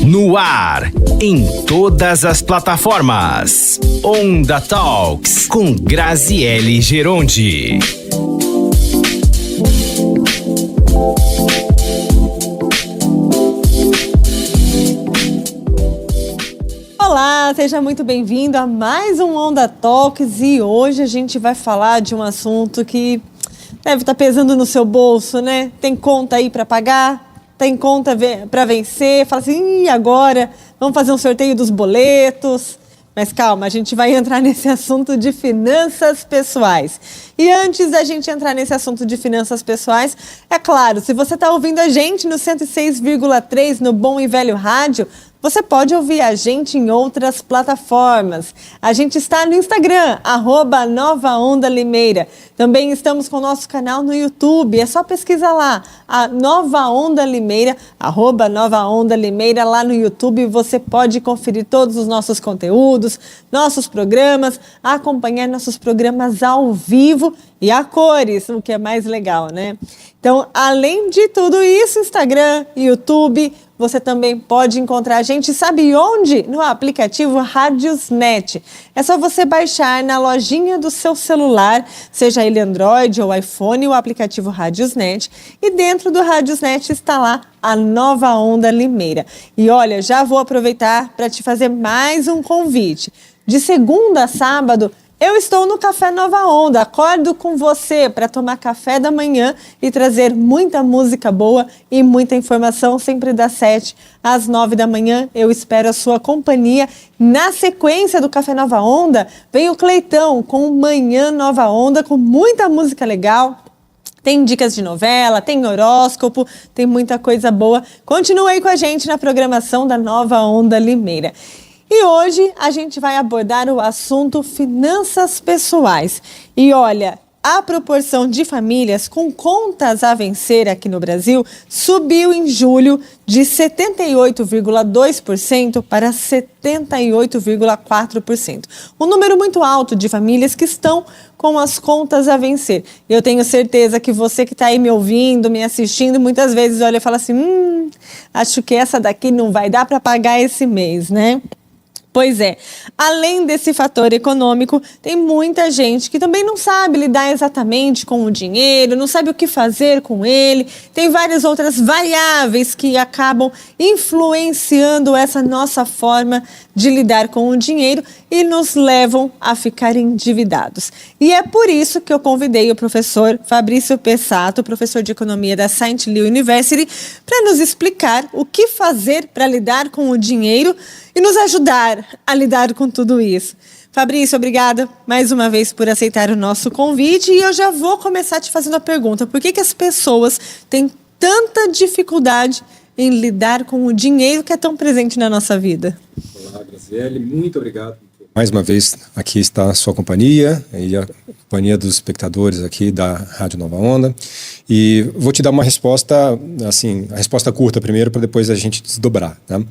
No ar, em todas as plataformas. Onda Talks, com Graziele Gerondi. Olá, seja muito bem-vindo a mais um Onda Talks e hoje a gente vai falar de um assunto que deve estar pesando no seu bolso, né? Tem conta aí para pagar? Tem conta para vencer? Fala assim, e agora? Vamos fazer um sorteio dos boletos? Mas calma, a gente vai entrar nesse assunto de finanças pessoais. E antes da gente entrar nesse assunto de finanças pessoais, é claro, se você está ouvindo a gente no 106,3 no Bom e Velho Rádio, você pode ouvir a gente em outras plataformas. A gente está no Instagram, @NovaOndaLimeira. Também estamos com o nosso canal no YouTube. É só pesquisar lá, a Nova Onda Limeira, @NovaOndaLimeira lá no YouTube. Você pode conferir todos os nossos conteúdos, nossos programas, acompanhar nossos programas ao vivo e a cores, o que é mais legal, né? Então, além de tudo isso, Instagram, YouTube, você também pode encontrar a gente, sabe onde? No aplicativo Radiosnet. É só você baixar na lojinha do seu celular, seja ele Android ou iPhone, o aplicativo Radiosnet. E dentro do Radiosnet está lá a Nova Onda Limeira. E olha, já vou aproveitar para te fazer mais um convite. De segunda a sábado, eu estou no Café Nova Onda, acordo com você para tomar café da manhã e trazer muita música boa e muita informação, sempre das 7 às 9 da manhã. Eu espero a sua companhia. Na sequência do Café Nova Onda, vem o Cleitão com Manhã Nova Onda, com muita música legal. Tem dicas de novela, tem horóscopo, tem muita coisa boa. Continue aí com a gente na programação da Nova Onda Limeira. E hoje a gente vai abordar o assunto finanças pessoais. E olha, a proporção de famílias com contas a vencer aqui no Brasil subiu em julho de 78,2% para 78,4%. Um número muito alto de famílias que estão com as contas a vencer. Eu tenho certeza que você que está aí me ouvindo, me assistindo, muitas vezes olha e fala assim, acho que essa daqui não vai dar para pagar esse mês, né? Pois é, além desse fator econômico, tem muita gente que também não sabe lidar exatamente com o dinheiro, não sabe o que fazer com ele. Tem várias outras variáveis que acabam influenciando essa nossa forma de lidar com o dinheiro e nos levam a ficar endividados. E é por isso que eu convidei o professor Fabrício Pessato, professor de economia da St. Louis University, para nos explicar o que fazer para lidar com o dinheiro e nos ajudar a lidar com tudo isso. Fabrício, obrigada mais uma vez por aceitar o nosso convite e eu já vou começar te fazendo a pergunta: por que as pessoas têm tanta dificuldade em lidar com o dinheiro que é tão presente na nossa vida? Olá, Graziele, muito obrigado. Mais uma vez, aqui está a sua companhia e a companhia dos espectadores aqui da Rádio Nova Onda. E vou te dar uma resposta, assim, a resposta curta primeiro, para depois a gente desdobrar, tá?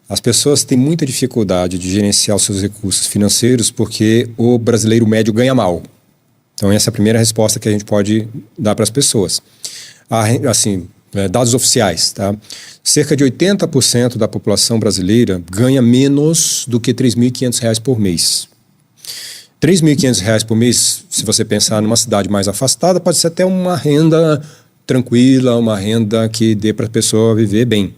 As pessoas têm muita dificuldade de gerenciar os seus recursos financeiros porque o brasileiro médio ganha mal. Então, essa é a primeira resposta que a gente pode dar para as pessoas. Assim, dados oficiais, tá? Cerca de 80% da população brasileira ganha menos do que R$ 3.500 por mês. R$ 3.500 por mês, se você pensar numa cidade mais afastada, pode ser até uma renda tranquila, uma renda que dê para a pessoa viver bem.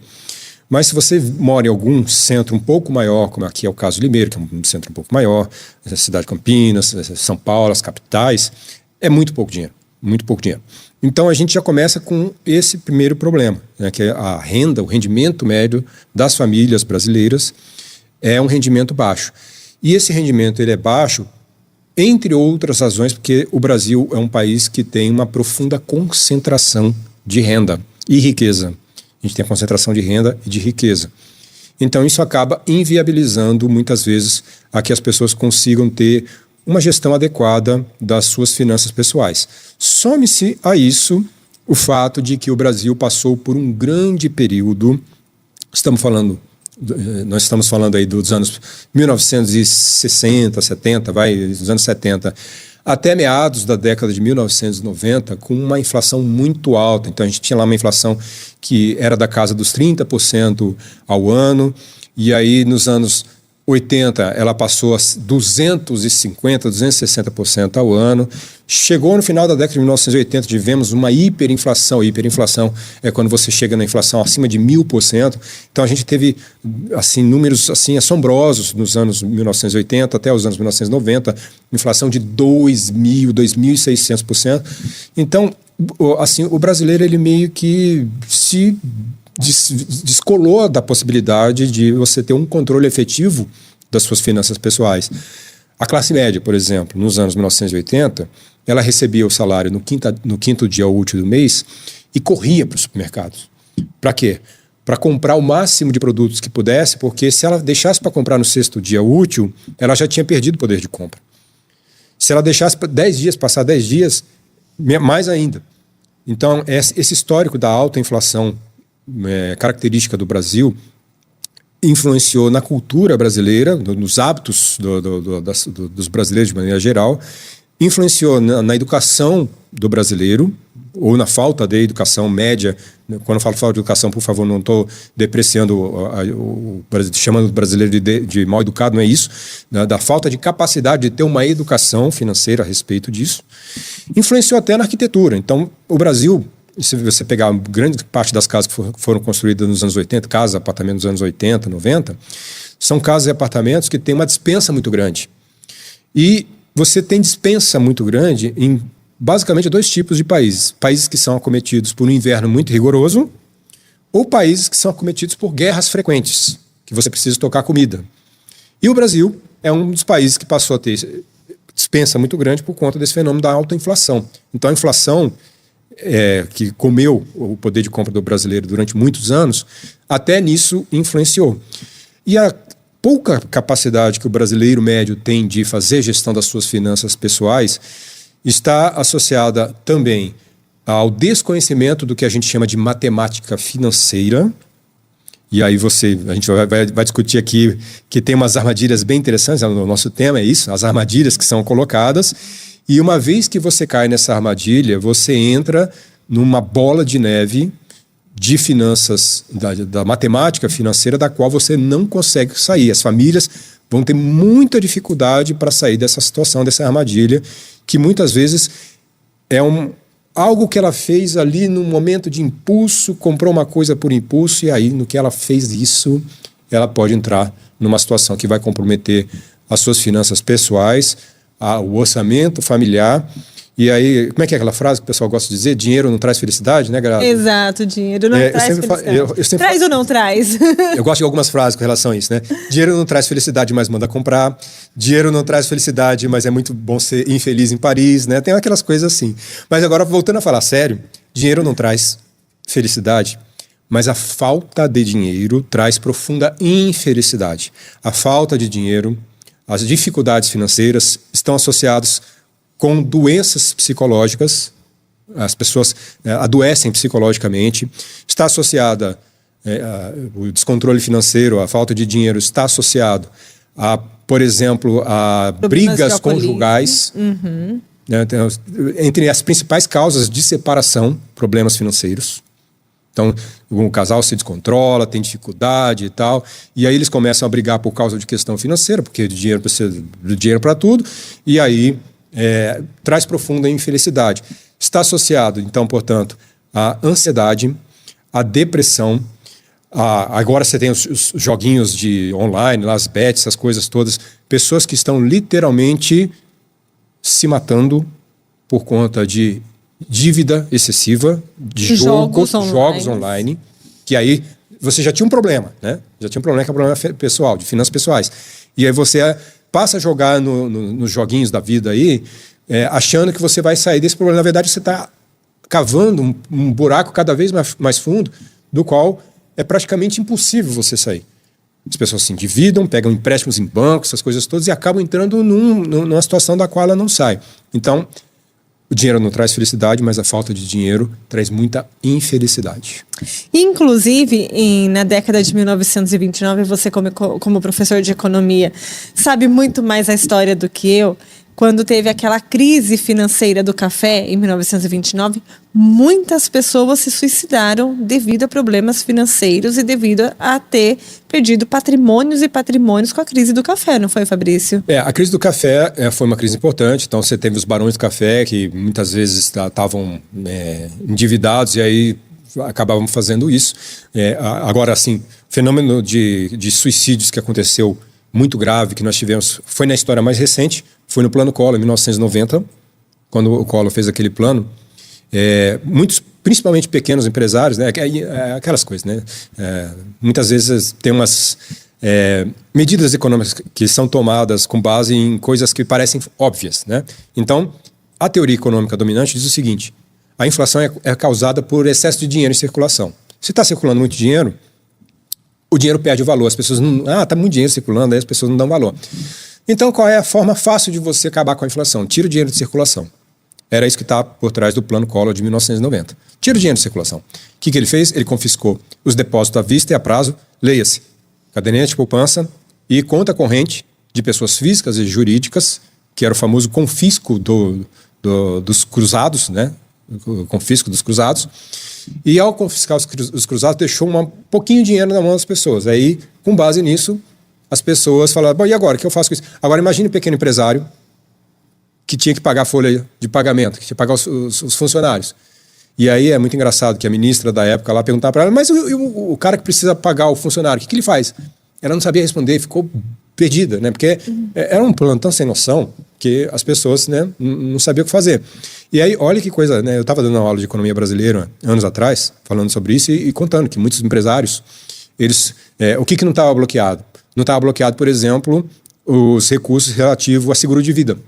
Mas se você mora em algum centro um pouco maior, como aqui é o caso de Limeira, que é um centro um pouco maior, a cidade de Campinas, São Paulo, as capitais, é muito pouco dinheiro, muito pouco dinheiro. Então a gente já começa com esse primeiro problema, né, que é a renda, o rendimento médio das famílias brasileiras é um rendimento baixo. E esse rendimento ele é baixo, entre outras razões, porque o Brasil é um país que tem uma profunda concentração de renda e riqueza. A gente tem a concentração de renda e de riqueza. Então, isso acaba inviabilizando, muitas vezes, a que as pessoas consigam ter uma gestão adequada das suas finanças pessoais. Some-se a isso o fato de que o Brasil passou por um grande período, nós estamos falando aí dos anos 1960, 70, dos anos 70, até meados da década de 1990, com uma inflação muito alta. Então, a gente tinha lá uma inflação que era da casa dos 30% ao ano, e aí nos anos 80 ela passou a 250%, 260% ao ano. Chegou no final da década de 1980, tivemos uma hiperinflação. Hiperinflação é quando você chega na inflação acima de 1000%. Então a gente teve assim, números assim, assombrosos nos anos 1980 até os anos 1990, inflação de 2.000, 2.600%. Então, assim, o brasileiro ele meio que se descolou da possibilidade de você ter um controle efetivo das suas finanças pessoais. A classe média, por exemplo, nos anos 1980, ela recebia o salário no quinto dia útil do mês e corria para os supermercados. Para quê? Para comprar o máximo de produtos que pudesse, porque se ela deixasse para comprar no sexto dia útil, ela já tinha perdido o poder de compra. Se ela deixasse 10 dias, passar 10 dias, mais ainda. Então, esse histórico da alta inflação característica do Brasil influenciou na cultura brasileira, nos hábitos dos brasileiros de maneira geral, influenciou na educação do brasileiro, ou na falta de educação média. Quando eu falo falta de educação, por favor, não estou depreciando, chamando o brasileiro de mal educado, não é isso, da falta de capacidade de ter uma educação financeira a respeito disso. Influenciou até na arquitetura. Então, o Brasil, se você pegar grande parte das casas que foram construídas nos anos 80, casas, apartamentos dos anos 80, 90, são casas e apartamentos que têm uma dispensa muito grande. E você tem dispensa muito grande em basicamente 2 tipos de países. Países que são acometidos por um inverno muito rigoroso ou países que são acometidos por guerras frequentes, que você precisa tocar comida. E o Brasil é um dos países que passou a ter dispensa muito grande por conta desse fenômeno da alta inflação. Então a inflação que comeu o poder de compra do brasileiro durante muitos anos, até nisso influenciou. E a pouca capacidade que o brasileiro médio tem de fazer gestão das suas finanças pessoais está associada também ao desconhecimento do que a gente chama de matemática financeira. E aí a gente vai discutir aqui que tem umas armadilhas bem interessantes, o nosso tema é isso, as armadilhas que são colocadas. E uma vez que você cai nessa armadilha, você entra numa bola de neve de finanças, da matemática financeira, da qual você não consegue sair. As famílias vão ter muita dificuldade para sair dessa situação, dessa armadilha, que muitas vezes é algo que ela fez ali num momento de impulso, comprou uma coisa por impulso, e aí no que ela fez isso, ela pode entrar numa situação que vai comprometer as suas finanças pessoais, o orçamento familiar. E aí, como é que é aquela frase que o pessoal gosta de dizer? Dinheiro não traz felicidade, né, Graça? Exato, dinheiro não traz felicidade. Traz ou não traz? Eu gosto de algumas frases com relação a isso, né? Dinheiro não traz felicidade, mas manda comprar. Dinheiro não traz felicidade, mas é muito bom ser infeliz em Paris, né? Tem aquelas coisas assim. Mas agora, voltando a falar sério, dinheiro não traz felicidade, mas a falta de dinheiro traz profunda infelicidade. A falta de dinheiro, as dificuldades financeiras estão associadas com doenças psicológicas. As pessoas adoecem psicologicamente. Está associada, o descontrole financeiro, a falta de dinheiro está associado a, por exemplo, a brigas conjugais. Uhum. Né, entre as principais causas de separação, problemas financeiros. Então, o casal se descontrola, tem dificuldade e tal, e aí eles começam a brigar por causa de questão financeira, porque dinheiro precisa de dinheiro para tudo, e aí traz profunda infelicidade. Está associado, então, portanto, à ansiedade, à depressão. Agora você tem os joguinhos de online, lá, as bets, essas coisas todas, pessoas que estão literalmente se matando por conta de dívida excessiva, de jogos online, que aí você já tinha um problema, né? Já tinha um problema que é um problema pessoal, de finanças pessoais. E aí você passa a jogar nos joguinhos da vida aí, achando que você vai sair desse problema. Na verdade, você está cavando um buraco cada vez mais fundo, do qual é praticamente impossível você sair. As pessoas se endividam, pegam empréstimos em bancos, essas coisas todas, e acabam entrando numa situação da qual ela não sai. Então, o dinheiro não traz felicidade, mas a falta de dinheiro traz muita infelicidade. Inclusive, na década de 1929, você como professor de economia, sabe muito mais a história do que eu. quando teve aquela crise financeira do café em 1929, muitas pessoas se suicidaram devido a problemas financeiros e devido a ter perdido patrimônios e patrimônios com a crise do café, não foi, Fabrício? A crise do café foi uma crise importante. Então você teve os barões do café que muitas vezes estavam endividados e aí acabavam fazendo isso. Agora, assim, fenômeno de suicídios que aconteceu muito grave, que nós tivemos, foi na história mais recente, foi no Plano Collor, em 1990, quando o Collor fez aquele plano. Muitos, principalmente pequenos empresários, né, aquelas coisas, né, muitas vezes tem umas medidas econômicas que são tomadas com base em coisas que parecem óbvias, né? Então, a teoria econômica dominante diz o seguinte: a inflação é causada por excesso de dinheiro em circulação. Se está circulando muito dinheiro, o dinheiro perde o valor. As pessoas não... está muito dinheiro circulando, aí as pessoas não dão valor. Então, qual é a forma fácil de você acabar com a inflação? Tira o dinheiro de circulação. Era isso que está por trás do Plano Collor de 1990. Tira o dinheiro de circulação. O que ele fez? Ele confiscou os depósitos à vista e a prazo, leia-se, caderneta de poupança e conta corrente de pessoas físicas e jurídicas, que era o famoso confisco dos cruzados, né? O confisco dos cruzados. E ao confiscar os cruzados, deixou um pouquinho de dinheiro na mão das pessoas. Aí, com base nisso, as pessoas falaram: bom, e agora? O que eu faço com isso? Agora, imagine um pequeno empresário que tinha que pagar a folha de pagamento, que tinha que pagar os funcionários. E aí é muito engraçado que a ministra da época lá perguntava para ela: mas o cara que precisa pagar o funcionário, o que ele faz? Ela não sabia responder, ficou perdida, né? Porque era um plano tão sem noção que as pessoas, né, não sabiam o que fazer. E aí, olha que coisa, né? Eu estava dando uma aula de economia brasileira anos atrás, falando sobre isso e contando que muitos empresários, eles, o que não estava bloqueado? Não estava bloqueado, por exemplo, os recursos relativos a seguro de vida.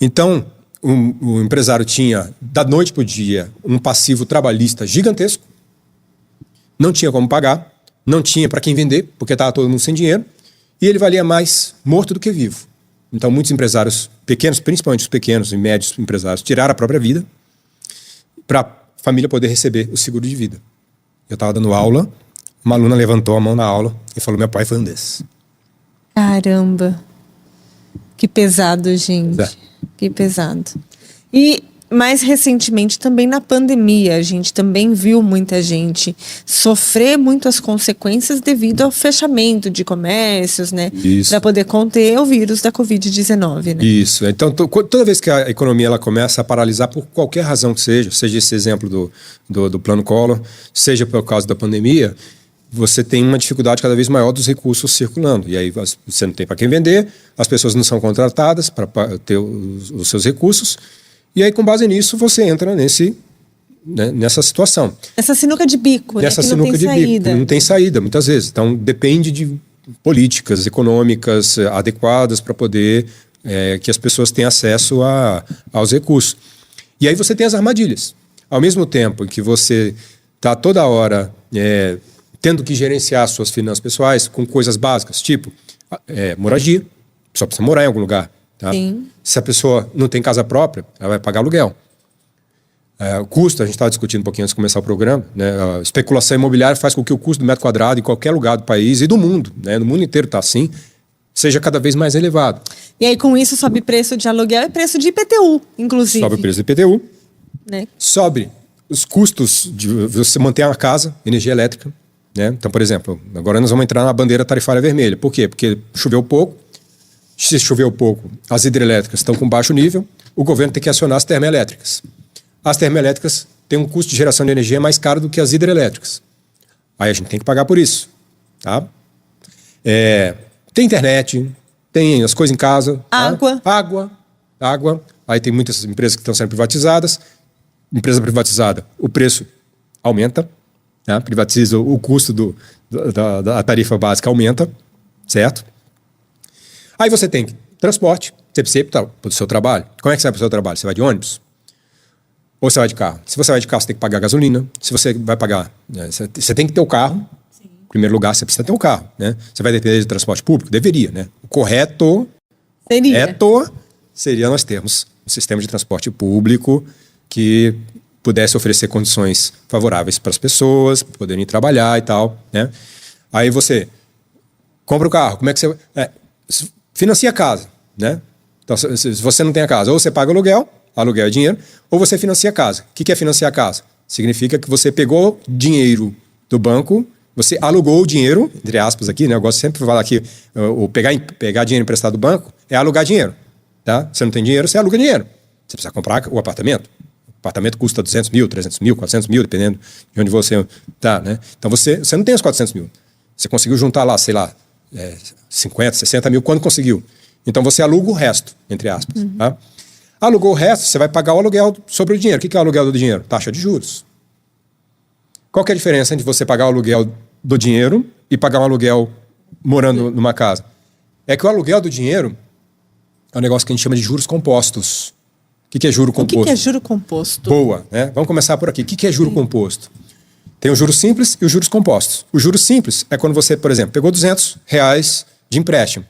Então, o empresário tinha, da noite para o dia, um passivo trabalhista gigantesco, não tinha como pagar, não tinha para quem vender, porque estava todo mundo sem dinheiro, e ele valia mais morto do que vivo. Então, muitos empresários pequenos, principalmente os pequenos e médios empresários, tiraram a própria vida para a família poder receber o seguro de vida. Eu estava dando aula, uma aluna levantou a mão na aula e falou: meu pai foi um desses. Caramba! Que pesado, gente. Que pesado. E mais recentemente, também na pandemia, a gente também viu muita gente sofrer muitas consequências devido ao fechamento de comércios, né? Para poder conter o vírus da Covid-19, né? Isso. Então, toda vez que a economia ela começa a paralisar por qualquer razão que seja esse exemplo do Plano Collor, seja por causa da pandemia, você tem uma dificuldade cada vez maior dos recursos circulando. E aí você não tem para quem vender, as pessoas não são contratadas para ter os seus recursos. E aí, com base nisso, você entra nessa situação. Essa sinuca de bico, Essa né? Que sinuca não tem saída. Não tem saída, muitas vezes. Então, depende de políticas econômicas adequadas para poder que as pessoas tenham acesso aos recursos. E aí você tem as armadilhas. Ao mesmo tempo que você está toda hora tendo que gerenciar suas finanças pessoais com coisas básicas, tipo moradia, só precisa morar em algum lugar. Tá? Se a pessoa não tem casa própria, ela vai pagar aluguel. O custo, a gente estava discutindo um pouquinho antes de começar o programa, né? A especulação imobiliária faz com que o custo do metro quadrado em qualquer lugar do país e do mundo, né? No mundo inteiro está assim, seja cada vez mais elevado. E aí com isso sobe preço de aluguel e preço de IPTU, inclusive. Sobe o preço de IPTU, né? Sobe os custos de você manter uma casa, energia elétrica, né? Então, por exemplo, agora nós vamos entrar na bandeira tarifária vermelha. Por quê? Porque choveu pouco. Se choveu pouco, as hidrelétricas estão com baixo nível, o governo tem que acionar as termoelétricas. As termoelétricas têm um custo de geração de energia mais caro do que as hidrelétricas. Aí a gente tem que pagar por isso. Tá? Tem internet, tem as coisas em casa. Água. Tá? Água. Aí tem muitas empresas que estão sendo privatizadas. Empresa privatizada, o preço aumenta. Tá? Privatiza, o custo da tarifa básica aumenta, certo? Aí você tem transporte, você precisa ir para o seu trabalho. Como é que você vai para o seu trabalho? Você vai de ônibus? Ou você vai de carro? Se você vai de carro, você tem que pagar gasolina. Se você vai pagar... Você tem que ter o carro. Sim. Em primeiro lugar, você precisa ter o carro. Né? Você vai depender de transporte público? Deveria, né? O correto seria nós termos um sistema de transporte público que pudesse oferecer condições favoráveis para as pessoas, poderem trabalhar e tal. Né? Aí você compra o carro. Como é que você... financia a casa, né? Então, se você não tem a casa, ou você paga aluguel é dinheiro, ou você financia a casa. O que é financiar a casa? Significa que você pegou dinheiro do banco, você alugou o dinheiro, entre aspas aqui, né? Eu gosto sempre de falar que pegar dinheiro emprestado do banco é alugar dinheiro. Tá? Você não tem dinheiro, você aluga dinheiro. Você precisa comprar o apartamento. O apartamento custa 200 mil, 300 mil, 400 mil, dependendo de onde você está, né? Então você não tem os 400 mil. Você conseguiu juntar lá, sei lá, 50, 60 mil, quando conseguiu. Então você aluga o resto, entre aspas. Tá? Alugou o resto, você vai pagar o aluguel sobre o dinheiro. O que é o aluguel do dinheiro? Taxa de juros. Qual que é a diferença entre você pagar o aluguel do dinheiro e pagar um aluguel morando numa casa? É que o aluguel do dinheiro é um negócio que a gente chama de juros compostos. O que é juro composto? O que é juro composto? Boa, né? Vamos começar por aqui. O que é juro composto? Tem os juros simples e os juros compostos. O juros simples é quando você, por exemplo, pegou R$200 de empréstimo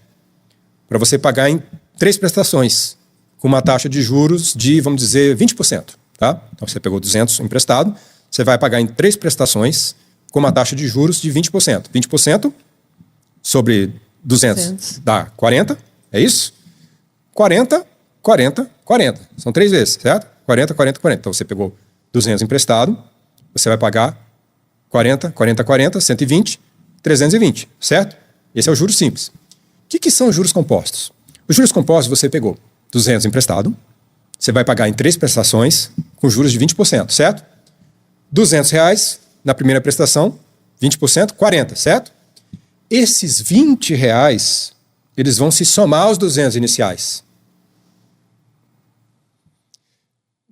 para você pagar em 3 prestações, com uma taxa de juros de, vamos dizer, 20%. Tá? Então você pegou 200 emprestado, você vai pagar em 3 prestações com uma taxa de juros de 20%. 20% sobre 200 dá 40, é isso? 40, 40, 40. São 3 vezes, certo? 40, 40, 40. Então você pegou 200 emprestado, você vai pagar 40, 40, 40, 120, 320, certo? Esse é o juros simples. O que são os juros compostos? Os juros compostos você pegou 200 emprestado, você vai pagar em 3 prestações com juros de 20%, certo? R$200 na primeira prestação, 20%, 40, certo? Esses R$20, eles vão se somar aos 200 iniciais.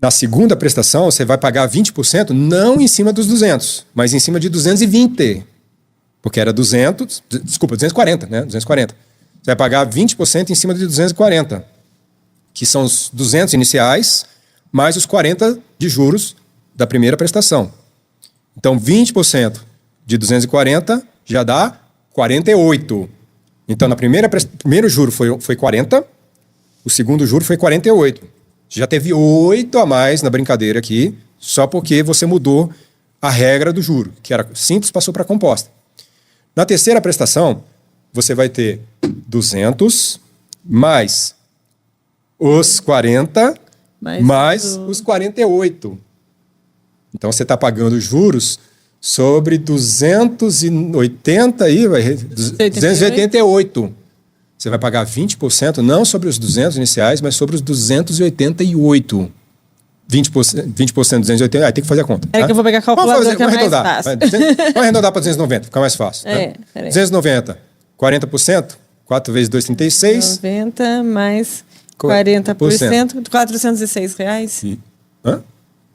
Na segunda prestação, você vai pagar 20% não em cima dos 200, mas em cima de 220. Porque era 240, né? 240. Você vai pagar 20% em cima de 240, que são os 200 iniciais, mais os 40 de juros da primeira prestação. Então, 20% de 240 já dá 48. Então, primeiro juro foi 40, o segundo juro foi 48. Já teve 8 a mais na brincadeira aqui, só porque você mudou a regra do juro, que era simples, passou para composta. Na terceira prestação, você vai ter 200 mais os 40 mais os 48. Então, você está pagando juros sobre 280 aí, 288. Você vai pagar 20% não sobre os 200 iniciais, mas sobre os 288. 20% de 280, aí tem que fazer a conta. É, tá? Que eu vou pegar a calculadora, que é mais fácil. Vamos arredondar para 290, fica mais fácil. É, né? 290, 40%, 4 vezes 2, 36. 90 mais 40%, R$406. Hã?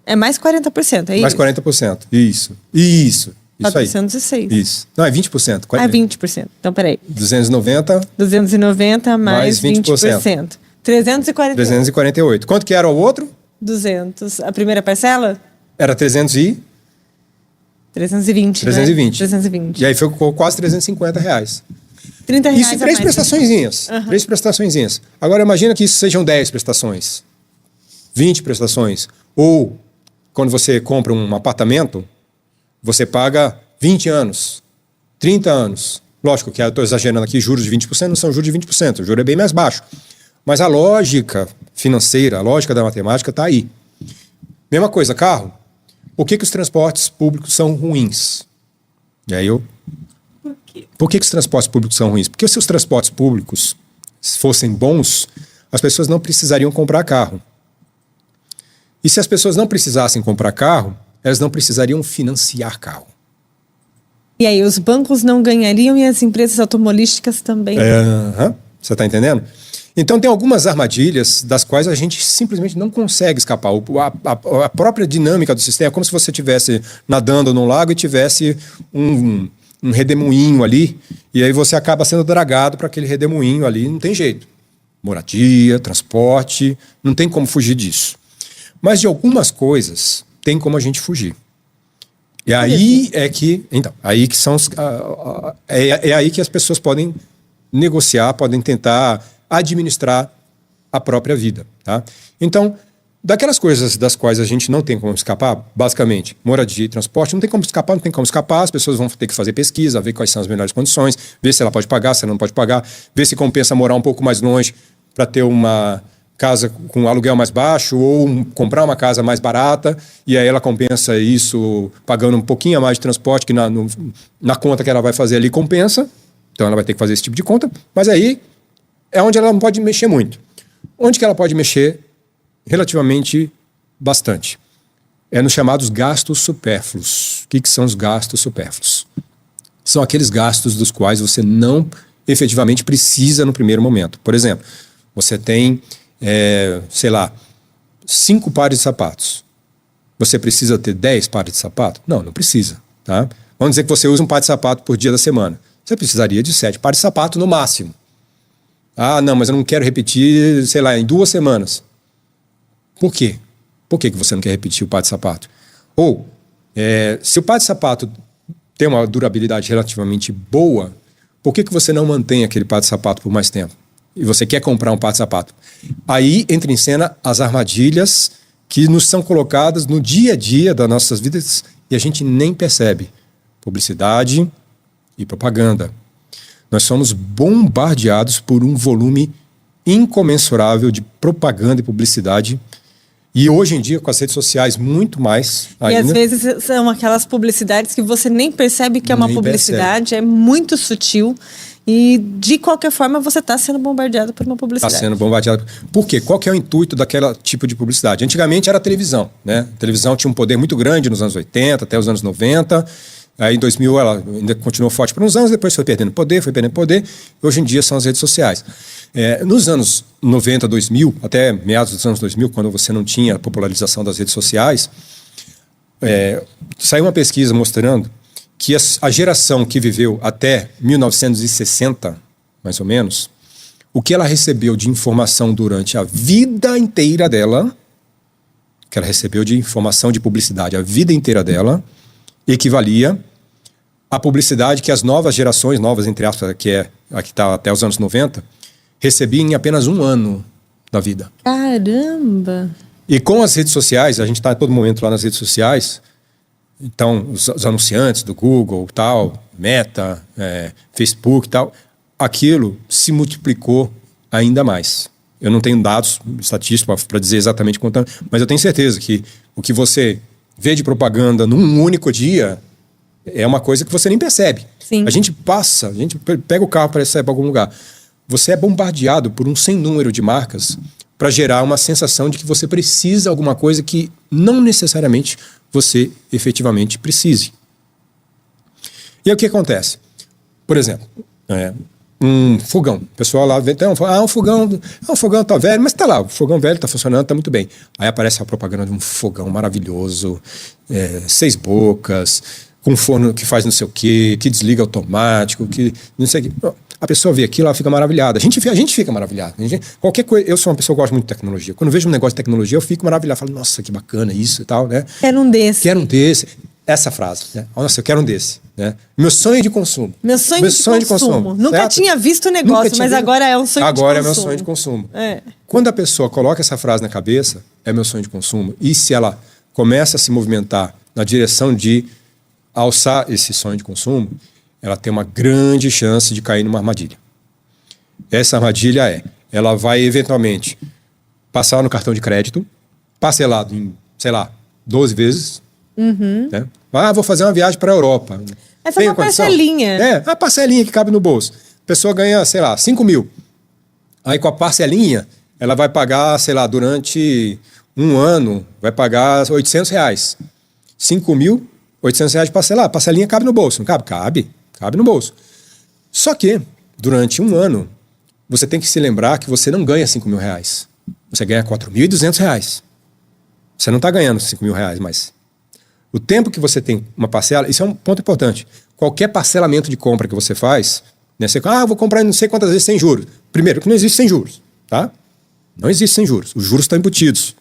É mais 40%, é isso? Mais 40%, isso. 406. Aí. Isso. Não, é 20%. Ah, 20%. Então, peraí. 290 mais 20%. 348. Quanto que era o outro? 200. A primeira parcela? Era 320. 320. E aí ficou quase R$350. R$30 isso em 3 prestaçõezinhas. 3 prestaçõezinhas. Agora imagina que isso sejam 10 prestações. 20 prestações. Ou quando você compra um apartamento, você paga 20 anos, 30 anos. Lógico que eu estou exagerando aqui, juros de 20% não são juros de 20%, o juro é bem mais baixo. Mas a lógica financeira, a lógica da matemática está aí. Mesma coisa, carro. Por que os transportes públicos são ruins? E aí Por que os transportes públicos são ruins? Porque se os transportes públicos fossem bons, as pessoas não precisariam comprar carro. E se as pessoas não precisassem comprar carro, elas não precisariam financiar carro. E aí, os bancos não ganhariam e as empresas automobilísticas também. Você está entendendo? Então, tem algumas armadilhas das quais a gente simplesmente não consegue escapar. A própria dinâmica do sistema é como se você estivesse nadando num lago e tivesse um redemoinho ali, e aí você acaba sendo dragado para aquele redemoinho ali, não tem jeito. Moradia, transporte, não tem como fugir disso. Mas de algumas coisas tem como a gente fugir. E aí é que, então, aí que são é aí que as pessoas podem negociar, podem tentar administrar a própria vida, tá? Então, daquelas coisas das quais a gente não tem como escapar, basicamente, moradia e transporte, não tem como escapar, as pessoas vão ter que fazer pesquisa, ver quais são as melhores condições, ver se ela pode pagar, se ela não pode pagar, ver se compensa morar um pouco mais longe para ter uma casa com aluguel mais baixo ou comprar uma casa mais barata, e aí ela compensa isso pagando um pouquinho a mais de transporte, que na conta que ela vai fazer ali compensa, então ela vai ter que fazer esse tipo de conta, mas aí é onde ela não pode mexer muito. Onde que ela pode mexer relativamente bastante? É nos chamados gastos supérfluos. O que são os gastos supérfluos? São aqueles gastos dos quais você não efetivamente precisa no primeiro momento. Por exemplo, você tem, 5 pares de sapatos. Você precisa ter 10 pares de sapato? Não, não precisa. Tá? Vamos dizer que você usa um par de sapato por dia da semana. Você precisaria de 7 pares de sapato no máximo. Ah, não, mas eu não quero repetir, em 2 semanas. Por quê? Por que você não quer repetir o par de sapato? Ou, se o par de sapato tem uma durabilidade relativamente boa, por que você não mantém aquele par de sapato por mais tempo? E você quer comprar um par de sapato? Aí entra em cena as armadilhas que nos são colocadas no dia a dia das nossas vidas e a gente nem percebe. Publicidade e propaganda. Nós somos bombardeados por um volume incomensurável de propaganda e publicidade. E hoje em dia, com as redes sociais, muito mais ainda. E às vezes são aquelas publicidades que você nem percebe que é uma publicidade, é muito sutil. E, de qualquer forma, você está sendo bombardeado por uma publicidade. Está sendo bombardeado. Por quê? Qual que é o intuito daquele tipo de publicidade? Antigamente era a televisão, né? A televisão tinha um poder muito grande nos anos 80, até os anos 90. Aí em 2000 ela ainda continuou forte por uns anos, depois foi perdendo poder. Hoje em dia são as redes sociais. Nos anos 90, 2000, até meados dos anos 2000, quando você não tinha a popularização das redes sociais, saiu uma pesquisa mostrando que a geração que viveu até 1960, mais ou menos, o que ela recebeu de informação durante a vida inteira dela, que ela recebeu de informação de publicidade a vida inteira dela, equivalia à publicidade que as novas gerações, novas entre aspas, que é a que está até os anos 90, recebiam em apenas 1 ano da vida. Caramba! E com as redes sociais, a gente está a todo momento lá nas redes sociais, então os anunciantes do Google, tal, Meta, Facebook e tal, aquilo se multiplicou ainda mais. Eu não tenho dados estatísticos para dizer exatamente quanto, mas eu tenho certeza que o que você vê de propaganda num único dia é uma coisa que você nem percebe. Sim. A gente pega o carro para sair para algum lugar. Você é bombardeado por um sem número de marcas para gerar uma sensação de que você precisa de alguma coisa que não necessariamente você efetivamente precise. E aí o que acontece? Por exemplo, um fogão. O pessoal lá vê, um fogão tá velho, mas tá lá, o fogão velho tá funcionando, tá muito bem. Aí aparece a propaganda de um fogão maravilhoso, 6 bocas, com forno que faz não sei o quê, que desliga automático, que não sei o quê. A pessoa vê aquilo, ela fica maravilhada. A gente fica maravilhado. Qualquer coisa, eu sou uma pessoa que gosta muito de tecnologia. Quando eu vejo um negócio de tecnologia, eu fico maravilhado. Falo, nossa, que bacana isso e tal, né? Quero um desse. Quero um desse. Essa frase, né? Nossa, eu quero um desse, né? Meu sonho de consumo. Meu sonho de consumo. Nunca certo? Tinha visto o negócio, mas agora é um sonho de consumo. Agora é meu sonho de consumo. Quando a pessoa coloca essa frase na cabeça, é meu sonho de consumo, e se ela começa a se movimentar na direção de alçar esse sonho de consumo, ela tem uma grande chance de cair numa armadilha. Essa armadilha ela vai eventualmente passar no cartão de crédito, parcelado em, 12 vezes. Né? Vou fazer uma viagem para a Europa. Essa é uma parcelinha. A parcelinha que cabe no bolso. A pessoa ganha, 5 mil. Aí com a parcelinha, ela vai pagar, durante 1 ano, vai pagar R$800. 5 mil, R$800 parcelar. A parcelinha cabe no bolso, não cabe? Cabe no bolso. Só que, durante 1 ano, você tem que se lembrar que você não ganha R$5 mil. Você ganha R$4.200. Você não está ganhando R$5 mil mais. O tempo que você tem uma parcela, isso é um ponto importante. Qualquer parcelamento de compra que você faz, né, você vou comprar não sei quantas vezes sem juros. Primeiro, que não existe sem juros, tá? Não existe sem juros. Os juros estão embutidos.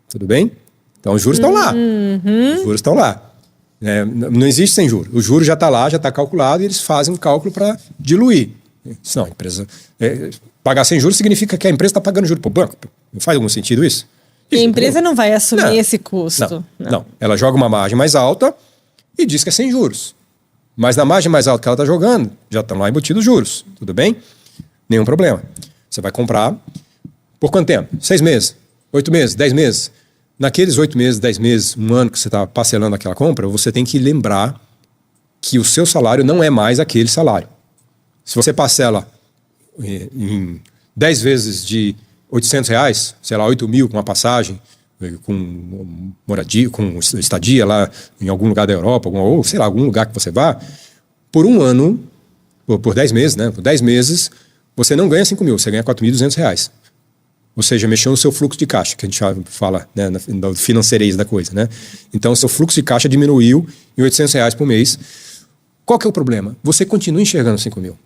Tudo bem? Então, os juros estão lá. Os juros estão lá. Não existe sem juros. O juro já está lá, já está calculado, e eles fazem um cálculo para diluir. Não, a empresa... pagar sem juros significa que a empresa está pagando juros para o banco. Não faz algum sentido isso? E a empresa não vai assumir esse custo. Não. Ela joga uma margem mais alta e diz que é sem juros. Mas na margem mais alta que ela está jogando, já estão lá embutidos os juros. Tudo bem? Nenhum problema. Você vai comprar Por quanto tempo? 6 meses, 8 meses, 10 meses. Naqueles 8 meses, 10 meses, um ano que você está parcelando aquela compra, você tem que lembrar que o seu salário não é mais aquele salário. Se você parcela em 10 vezes de R$800, sei lá, 8 mil com uma passagem, com moradia, com estadia lá em algum lugar da Europa, ou sei lá, algum lugar que você vá, por um ano, por 10 meses, né? Por 10 meses, você não ganha 5 mil, você ganha R$4.200. Ou seja, mexeu no seu fluxo de caixa, que a gente fala, né, na financeirez da coisa, né? Então, o seu fluxo de caixa diminuiu em R$800 por mês. Qual que é o problema? Você continua enxergando 5 mil.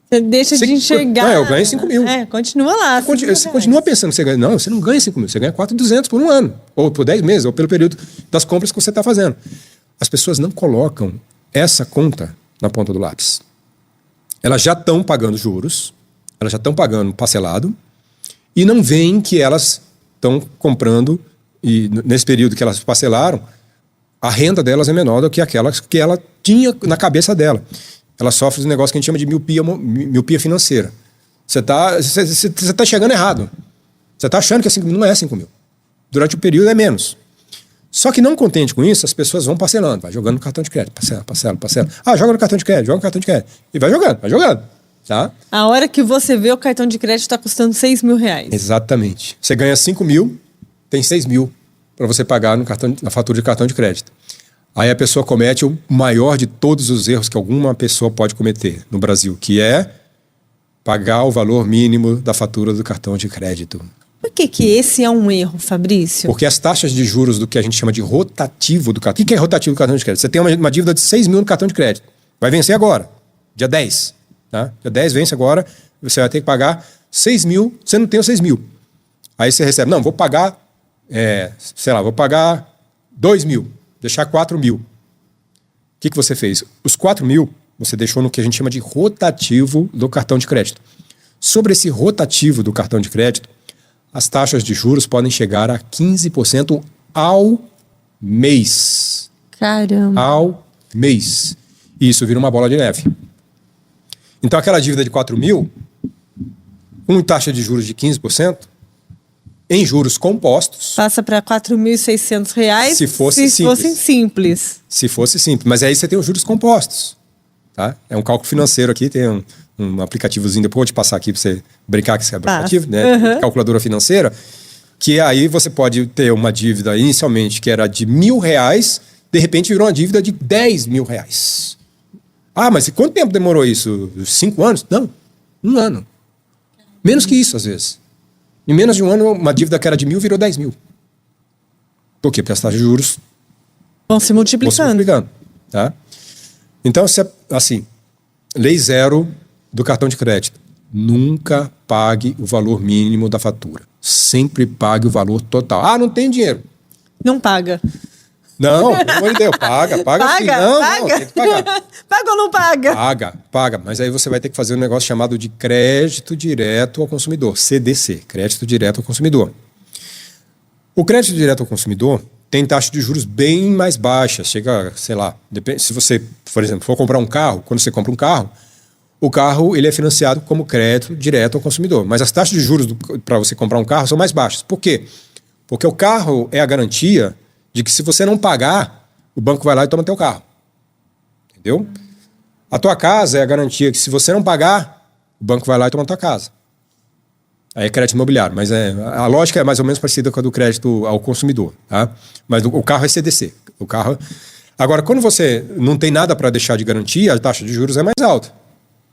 Você deixa de enxergar. Não, eu ganho 5 mil. Continua lá. Você continua pensando que você ganha. Não, você não ganha 5 mil, você ganha 4.200 por um ano, ou por 10 meses, ou pelo período das compras que você está fazendo. As pessoas não colocam essa conta na ponta do lápis. Elas já estão pagando juros, elas já estão pagando parcelado, e não veem que elas estão comprando, e nesse período que elas parcelaram, a renda delas é menor do que aquela que ela tinha na cabeça dela. Ela sofre um negócio que a gente chama de miopia financeira. Você tá chegando errado. Você está achando que é 5 mil, não é 5 mil. Durante o período é menos. Só que não contente com isso, as pessoas vão parcelando, vai jogando no cartão de crédito, parcela. Ah, joga no cartão de crédito, joga no cartão de crédito. E vai jogando. Tá? A hora que você vê o cartão de crédito está custando R$6 mil. Exatamente. Você ganha 5 mil, tem 6 mil para você pagar na fatura de cartão de crédito. Aí a pessoa comete o maior de todos os erros que alguma pessoa pode cometer no Brasil, que é pagar o valor mínimo da fatura do cartão de crédito. Por que esse é um erro, Fabrício? Porque as taxas de juros do que a gente chama de rotativo do cartão... O que é rotativo do cartão de crédito? Você tem uma dívida de 6 mil no cartão de crédito. Vai vencer agora, dia 10. Tá? Dia 10 vence agora, você vai ter que pagar 6 mil, você não tem os 6 mil. Aí você recebe, não, vou pagar, vou pagar 2 mil, deixar 4 mil. O que você fez? Os 4 mil, você deixou no que a gente chama de rotativo do cartão de crédito. Sobre esse rotativo do cartão de crédito, as taxas de juros podem chegar a 15% ao mês. Caramba. Ao mês. E isso vira uma bola de neve. Então, aquela dívida de 4 mil, com taxa de juros de 15%, em juros compostos... Passa para R$4.600 se fosse simples. Se fosse simples. Mas aí você tem os juros compostos. Tá? É um cálculo financeiro aqui, tem um aplicativozinho, depois eu vou te passar aqui para você brincar com esse aplicativo, né? Uhum. Calculadora financeira, que aí você pode ter uma dívida inicialmente que era de R$1.000, de repente virou uma dívida de R$10 mil. Ah, mas quanto tempo demorou isso? 5 anos? Não, 1 ano. Menos que isso, às vezes. Em menos de 1 ano, uma dívida que era de 1.000 virou 10 mil. Por quê? Porque as taxas de juros vão se multiplicando. Tá? Então, assim, lei zero do cartão de crédito. Nunca pague o valor mínimo da fatura. Sempre pague o valor total. Ah, não tem dinheiro. Não paga. Não, pelo amor de Deus, paga sim. Não, tem que pagar. Paga ou não paga? Paga. Mas aí você vai ter que fazer um negócio chamado de crédito direto ao consumidor, CDC, crédito direto ao consumidor. O crédito direto ao consumidor tem taxa de juros bem mais baixa, chega, sei lá, depende, se você, por exemplo, for comprar um carro, quando você compra um carro, o carro ele é financiado como crédito direto ao consumidor. Mas as taxas de juros para você comprar um carro são mais baixas. Por quê? Porque o carro é a garantia de que se você não pagar, o banco vai lá e toma teu carro. Entendeu? A tua casa é a garantia que se você não pagar, o banco vai lá e toma tua casa. Aí é crédito imobiliário, mas a lógica é mais ou menos parecida com a do crédito ao consumidor. Tá? Mas o carro é CDC. Agora, quando você não tem nada para deixar de garantia, a taxa de juros é mais alta.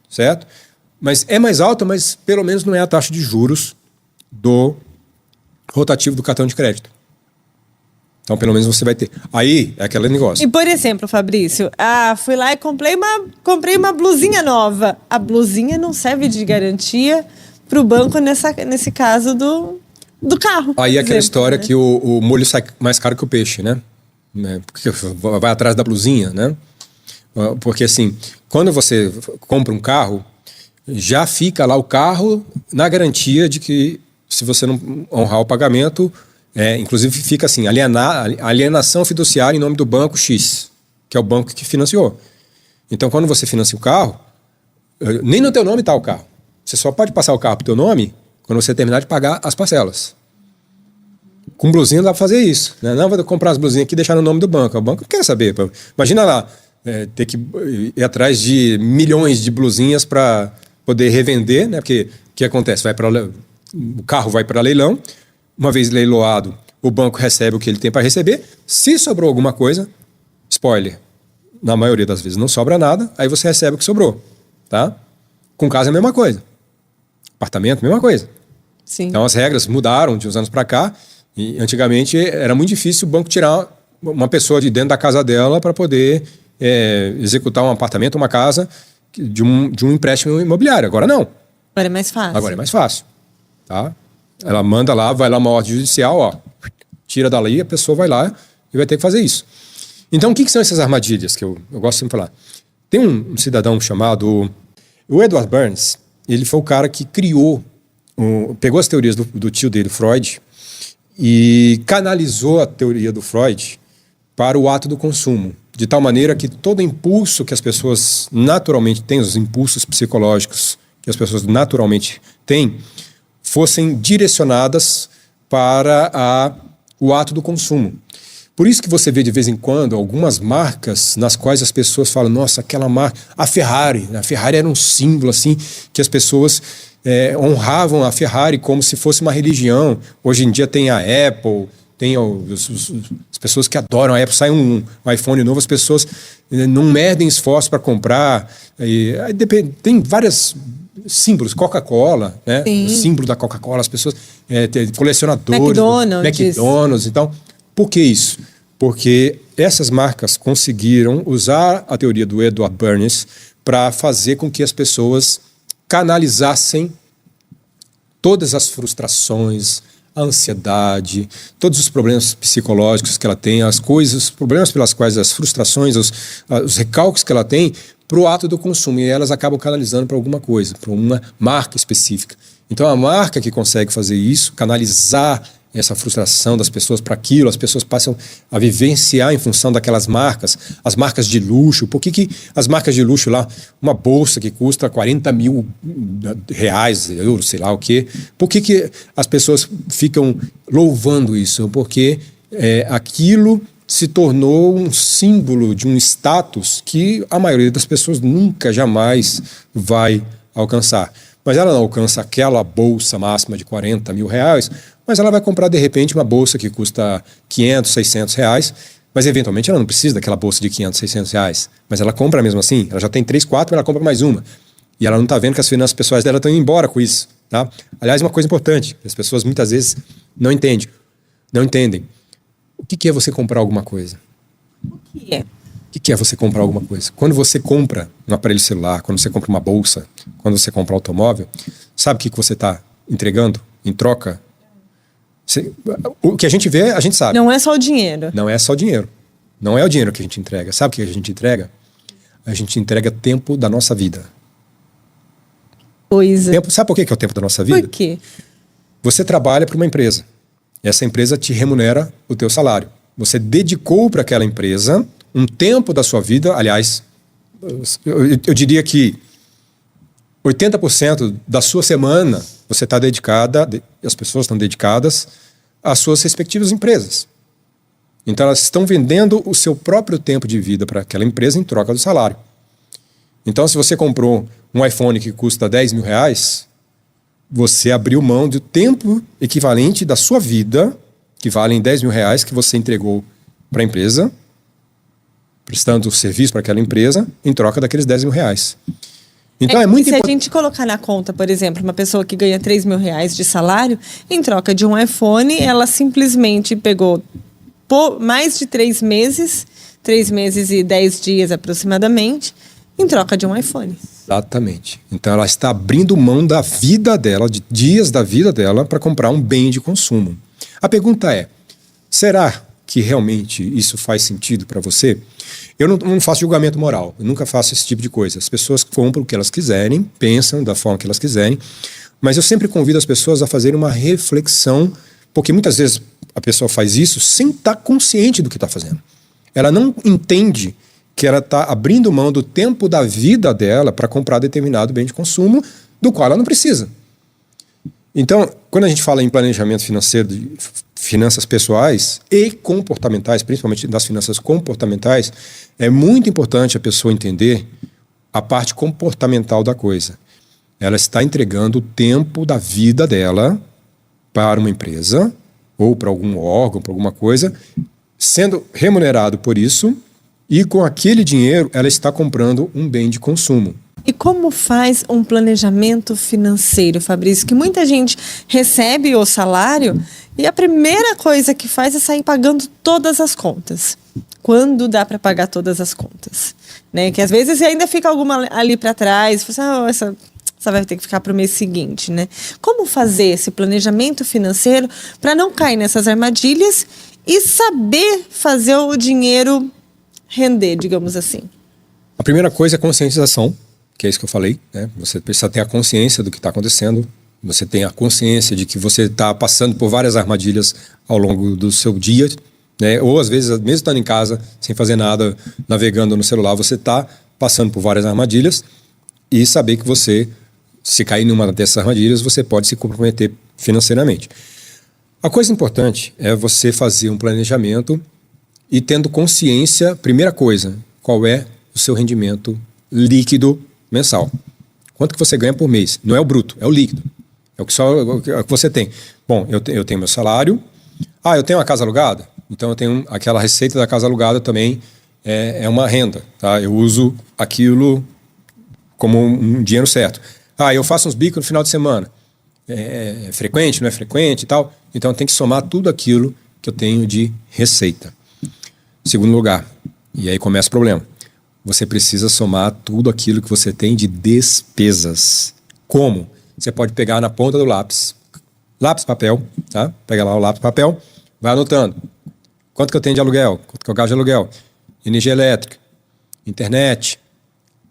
Certo? Mas é mais alta, mas pelo menos não é a taxa de juros do rotativo do cartão de crédito. Então, pelo menos você vai ter. Aí, é aquele negócio. E, por exemplo, Fabrício, fui lá e comprei uma blusinha nova. A blusinha não serve de garantia para o banco nesse caso do carro. Aí é aquela história, né? Que o molho sai mais caro que o peixe, né? Porque vai atrás da blusinha, né? Porque, assim, quando você compra um carro, já fica lá o carro na garantia de que, se você não honrar o pagamento... inclusive fica assim, alienação fiduciária em nome do banco X, que é o banco que financiou. Então, quando você financia o carro, nem no teu nome está o carro. Você só pode passar o carro para o teu nome quando você terminar de pagar as parcelas. Com blusinha dá para fazer isso, né? Não, vou comprar as blusinhas aqui e deixar no nome do banco. O banco não quer saber. Imagina lá, ter que ir atrás de milhões de blusinhas para poder revender, né? Porque o que acontece? O carro vai para leilão, uma vez leiloado, o banco recebe o que ele tem para receber. Se sobrou alguma coisa, spoiler, na maioria das vezes não sobra nada, aí você recebe o que sobrou, tá? Com casa é a mesma coisa. Apartamento, mesma coisa. Sim. Então as regras mudaram de uns anos para cá, e antigamente era muito difícil o banco tirar uma pessoa de dentro da casa dela para poder executar um apartamento, uma casa de um empréstimo imobiliário. Agora não. Agora é mais fácil. Agora é mais fácil. Tá? Ela manda lá, vai lá uma ordem judicial, ó, tira dali, a pessoa vai lá e vai ter que fazer isso. Então, o que são essas armadilhas que eu gosto sempre de falar? Tem um cidadão chamado... O Edward Burns, ele foi o cara que pegou as teorias do tio dele, Freud, e canalizou a teoria do Freud para o ato do consumo, de tal maneira que todo impulso que as pessoas naturalmente têm, os impulsos psicológicos que as pessoas naturalmente têm, fossem direcionadas para o ato do consumo. Por isso que você vê de vez em quando algumas marcas nas quais as pessoas falam, nossa, aquela marca, a Ferrari era um símbolo assim, que as pessoas honravam a Ferrari como se fosse uma religião. Hoje em dia tem a Apple, tem as pessoas que adoram a Apple, sai um iPhone novo, as pessoas não medem esforço para comprar. Aí tem vários símbolos, Coca-Cola, né? O símbolo da Coca-Cola, as pessoas colecionadores, McDonald's, então, por que isso? Porque essas marcas conseguiram usar a teoria do Edward Burns para fazer com que as pessoas canalizassem todas as frustrações, a ansiedade, todos os problemas psicológicos que ela tem, as coisas, os problemas pelas quais as frustrações, os recalques que ela tem, para o ato do consumo. E elas acabam canalizando para alguma coisa, para uma marca específica. Então, a marca que consegue fazer isso, canalizar essa frustração das pessoas para aquilo, as pessoas passam a vivenciar em função daquelas marcas, as marcas de luxo. Por que as marcas de luxo lá, uma bolsa que custa 40 mil reais, euros, sei lá o quê, por que as pessoas ficam louvando isso? Porque aquilo se tornou um símbolo de um status que a maioria das pessoas nunca, jamais vai alcançar. Mas ela não alcança aquela bolsa máxima de 40 mil reais, mas ela vai comprar, de repente, uma bolsa que custa 500, 600 reais, mas eventualmente ela não precisa daquela bolsa de 500, 600 reais, mas ela compra mesmo assim, ela já tem 3, 4, mas ela compra mais uma. E ela não está vendo que as finanças pessoais dela estão indo embora com isso. Tá? Aliás, uma coisa importante, as pessoas muitas vezes não entendem. O que é você comprar alguma coisa? O que é? O que é você comprar alguma coisa? Quando você compra um aparelho celular, quando você compra uma bolsa, quando você compra um automóvel, sabe o que você está entregando em troca? O que a gente vê, a gente sabe. Não é só o dinheiro. Não é só o dinheiro. Não é o dinheiro que a gente entrega. Sabe o que a gente entrega? A gente entrega tempo da nossa vida. Sabe por que é o tempo da nossa vida? Por quê? Você trabalha para uma empresa. Essa empresa te remunera o teu salário. Você dedicou para aquela empresa um tempo da sua vida. Aliás, eu diria que 80% da sua semana você está dedicada, as pessoas estão dedicadas às suas respectivas empresas. Então elas estão vendendo o seu próprio tempo de vida para aquela empresa em troca do salário. Então, se você comprou um iPhone que custa 10 mil reais, você abriu mão do tempo equivalente da sua vida, que valem 10 mil reais, que você entregou para a empresa, prestando serviço para aquela empresa, em troca daqueles 10 mil reais. Então é muito importante. Se a gente colocar na conta, por exemplo, uma pessoa que ganha 3 mil reais de salário, em troca de um iPhone, ela simplesmente pegou mais de 3 meses e 10 dias aproximadamente, em troca de um iPhone. Exatamente. Então ela está abrindo mão da vida dela, de dias da vida dela, para comprar um bem de consumo. A pergunta é, será que realmente isso faz sentido para você? Eu não faço julgamento moral, eu nunca faço esse tipo de coisa. As pessoas compram o que elas quiserem, pensam da forma que elas quiserem, mas eu sempre convido as pessoas a fazerem uma reflexão, porque muitas vezes a pessoa faz isso sem estar consciente do que está fazendo. Ela não entende que ela está abrindo mão do tempo da vida dela para comprar determinado bem de consumo, do qual ela não precisa. Então, quando a gente fala em planejamento financeiro, de finanças pessoais e comportamentais, principalmente das finanças comportamentais, é muito importante a pessoa entender a parte comportamental da coisa. Ela está entregando o tempo da vida dela para uma empresa ou para algum órgão, para alguma coisa, sendo remunerado por isso, e com aquele dinheiro ela está comprando um bem de consumo. E como faz um planejamento financeiro, Fabrício? Que muita gente recebe o salário e a primeira coisa que faz é sair pagando todas as contas. Quando dá para pagar todas as contas? Né? Que às vezes ainda fica alguma ali para trás, você, essa vai ter que ficar para o mês seguinte. Né? Como fazer esse planejamento financeiro para não cair nessas armadilhas e saber fazer o dinheiro render, digamos assim? A primeira coisa é conscientização, que é isso que eu falei, né? Você precisa ter a consciência do que está acontecendo, você tem a consciência de que você está passando por várias armadilhas ao longo do seu dia, né? Ou às vezes, mesmo estando em casa, sem fazer nada, navegando no celular, você está passando por várias armadilhas, e saber que você, se cair numa dessas armadilhas, você pode se comprometer financeiramente. A coisa importante é você fazer um planejamento e tendo consciência, primeira coisa, qual é o seu rendimento líquido mensal. Quanto que você ganha por mês? Não é o bruto, é o líquido. É o que você tem. Bom, eu tenho meu salário. Eu tenho uma casa alugada? Então eu tenho aquela receita da casa alugada também, é uma renda. Tá? Eu uso aquilo como um dinheiro certo. Eu faço uns bicos no final de semana. É frequente, não é frequente e tal? Então eu tenho que somar tudo aquilo que eu tenho de receita. Segundo lugar, e aí começa o problema. Você precisa somar tudo aquilo que você tem de despesas. Como? Você pode pegar na ponta do lápis, papel, tá? Pega lá o lápis, papel, vai anotando. Quanto que eu tenho de aluguel? Quanto que eu gasto de aluguel? Energia elétrica, internet,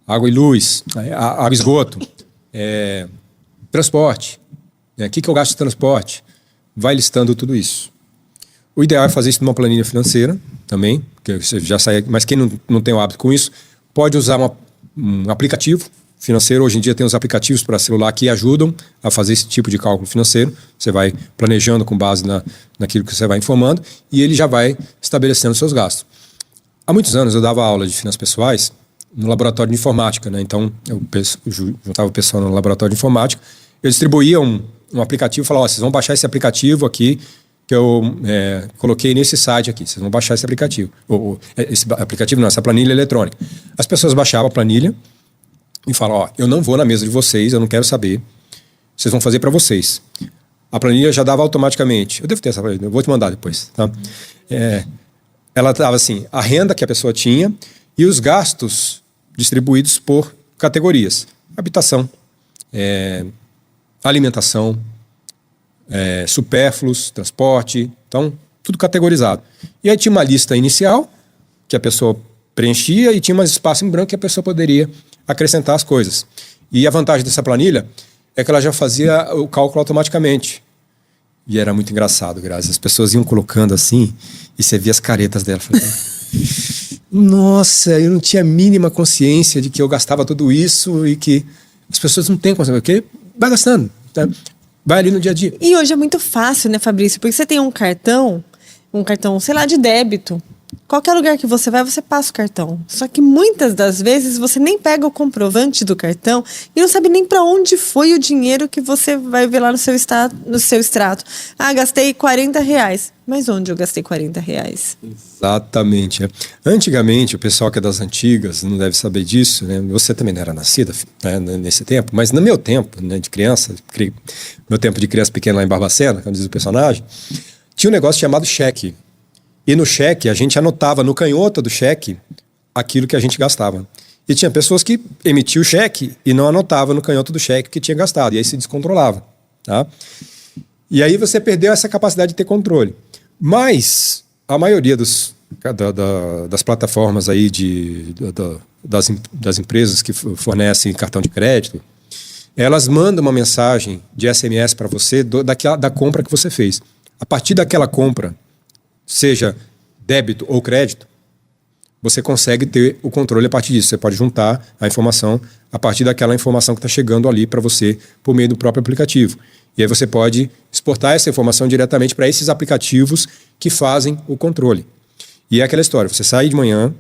água e luz, água e esgoto, transporte. O que eu gasto de transporte? Vai listando tudo isso. O ideal é fazer isso numa planilha financeira também, que você já sai, mas quem não tem o hábito com isso, pode usar um aplicativo financeiro. Hoje em dia tem os aplicativos para celular que ajudam a fazer esse tipo de cálculo financeiro. Você vai planejando com base naquilo que você vai informando e ele já vai estabelecendo seus gastos. Há muitos anos eu dava aula de finanças pessoais no laboratório de informática, né? Então eu juntava o pessoal no laboratório de informática, eu distribuía um aplicativo e falava, vocês vão baixar esse aplicativo aqui que eu coloquei nesse site aqui. Vocês vão baixar esse aplicativo. Esse aplicativo não, essa planilha eletrônica. As pessoas baixavam a planilha e falavam, eu não vou na mesa de vocês, eu não quero saber. Vocês vão fazer para vocês. A planilha já dava automaticamente. Eu devo ter essa planilha, eu vou te mandar depois. Tá? Ela dava assim, a renda que a pessoa tinha e os gastos distribuídos por categorias. Habitação, alimentação, supérfluos, transporte, então tudo categorizado. E aí tinha uma lista inicial que a pessoa preenchia e tinha mais espaço em branco que a pessoa poderia acrescentar as coisas. E a vantagem dessa planilha é que ela já fazia o cálculo automaticamente. E era muito engraçado, Grazi. As pessoas iam colocando assim e você via as caretas dela. Nossa, eu não tinha a mínima consciência de que eu gastava tudo isso e que as pessoas não têm consciência, porque vai gastando, tá? Vai ali no dia a dia. E hoje é muito fácil, né, Fabrício? Porque você tem um cartão, sei lá, de débito. Qualquer lugar que você vai, você passa o cartão. Só que muitas das vezes você nem pega o comprovante do cartão e não sabe nem para onde foi o dinheiro que você vai ver lá no seu extrato. Gastei R$40. Mas onde eu gastei R$40? Exatamente. Antigamente, o pessoal que é das antigas não deve saber disso, né? Você também não era nascida, né, nesse tempo, mas no meu tempo, né, de criança, meu tempo de criança pequena lá em Barbacena, como diz o personagem, tinha um negócio chamado cheque. E no cheque, a gente anotava no canhoto do cheque aquilo que a gente gastava. E tinha pessoas que emitiam o cheque e não anotavam no canhoto do cheque o que tinha gastado. E aí se descontrolava. Tá? E aí você perdeu essa capacidade de ter controle. Mas a maioria das plataformas aí das empresas que fornecem cartão de crédito, elas mandam uma mensagem de SMS para você da compra que você fez. A partir daquela compra, seja débito ou crédito, você consegue ter o controle a partir disso. Você pode juntar a informação a partir daquela informação que está chegando ali para você por meio do próprio aplicativo. E aí você pode exportar essa informação diretamente para esses aplicativos que fazem o controle. E é aquela história, você sai de manhã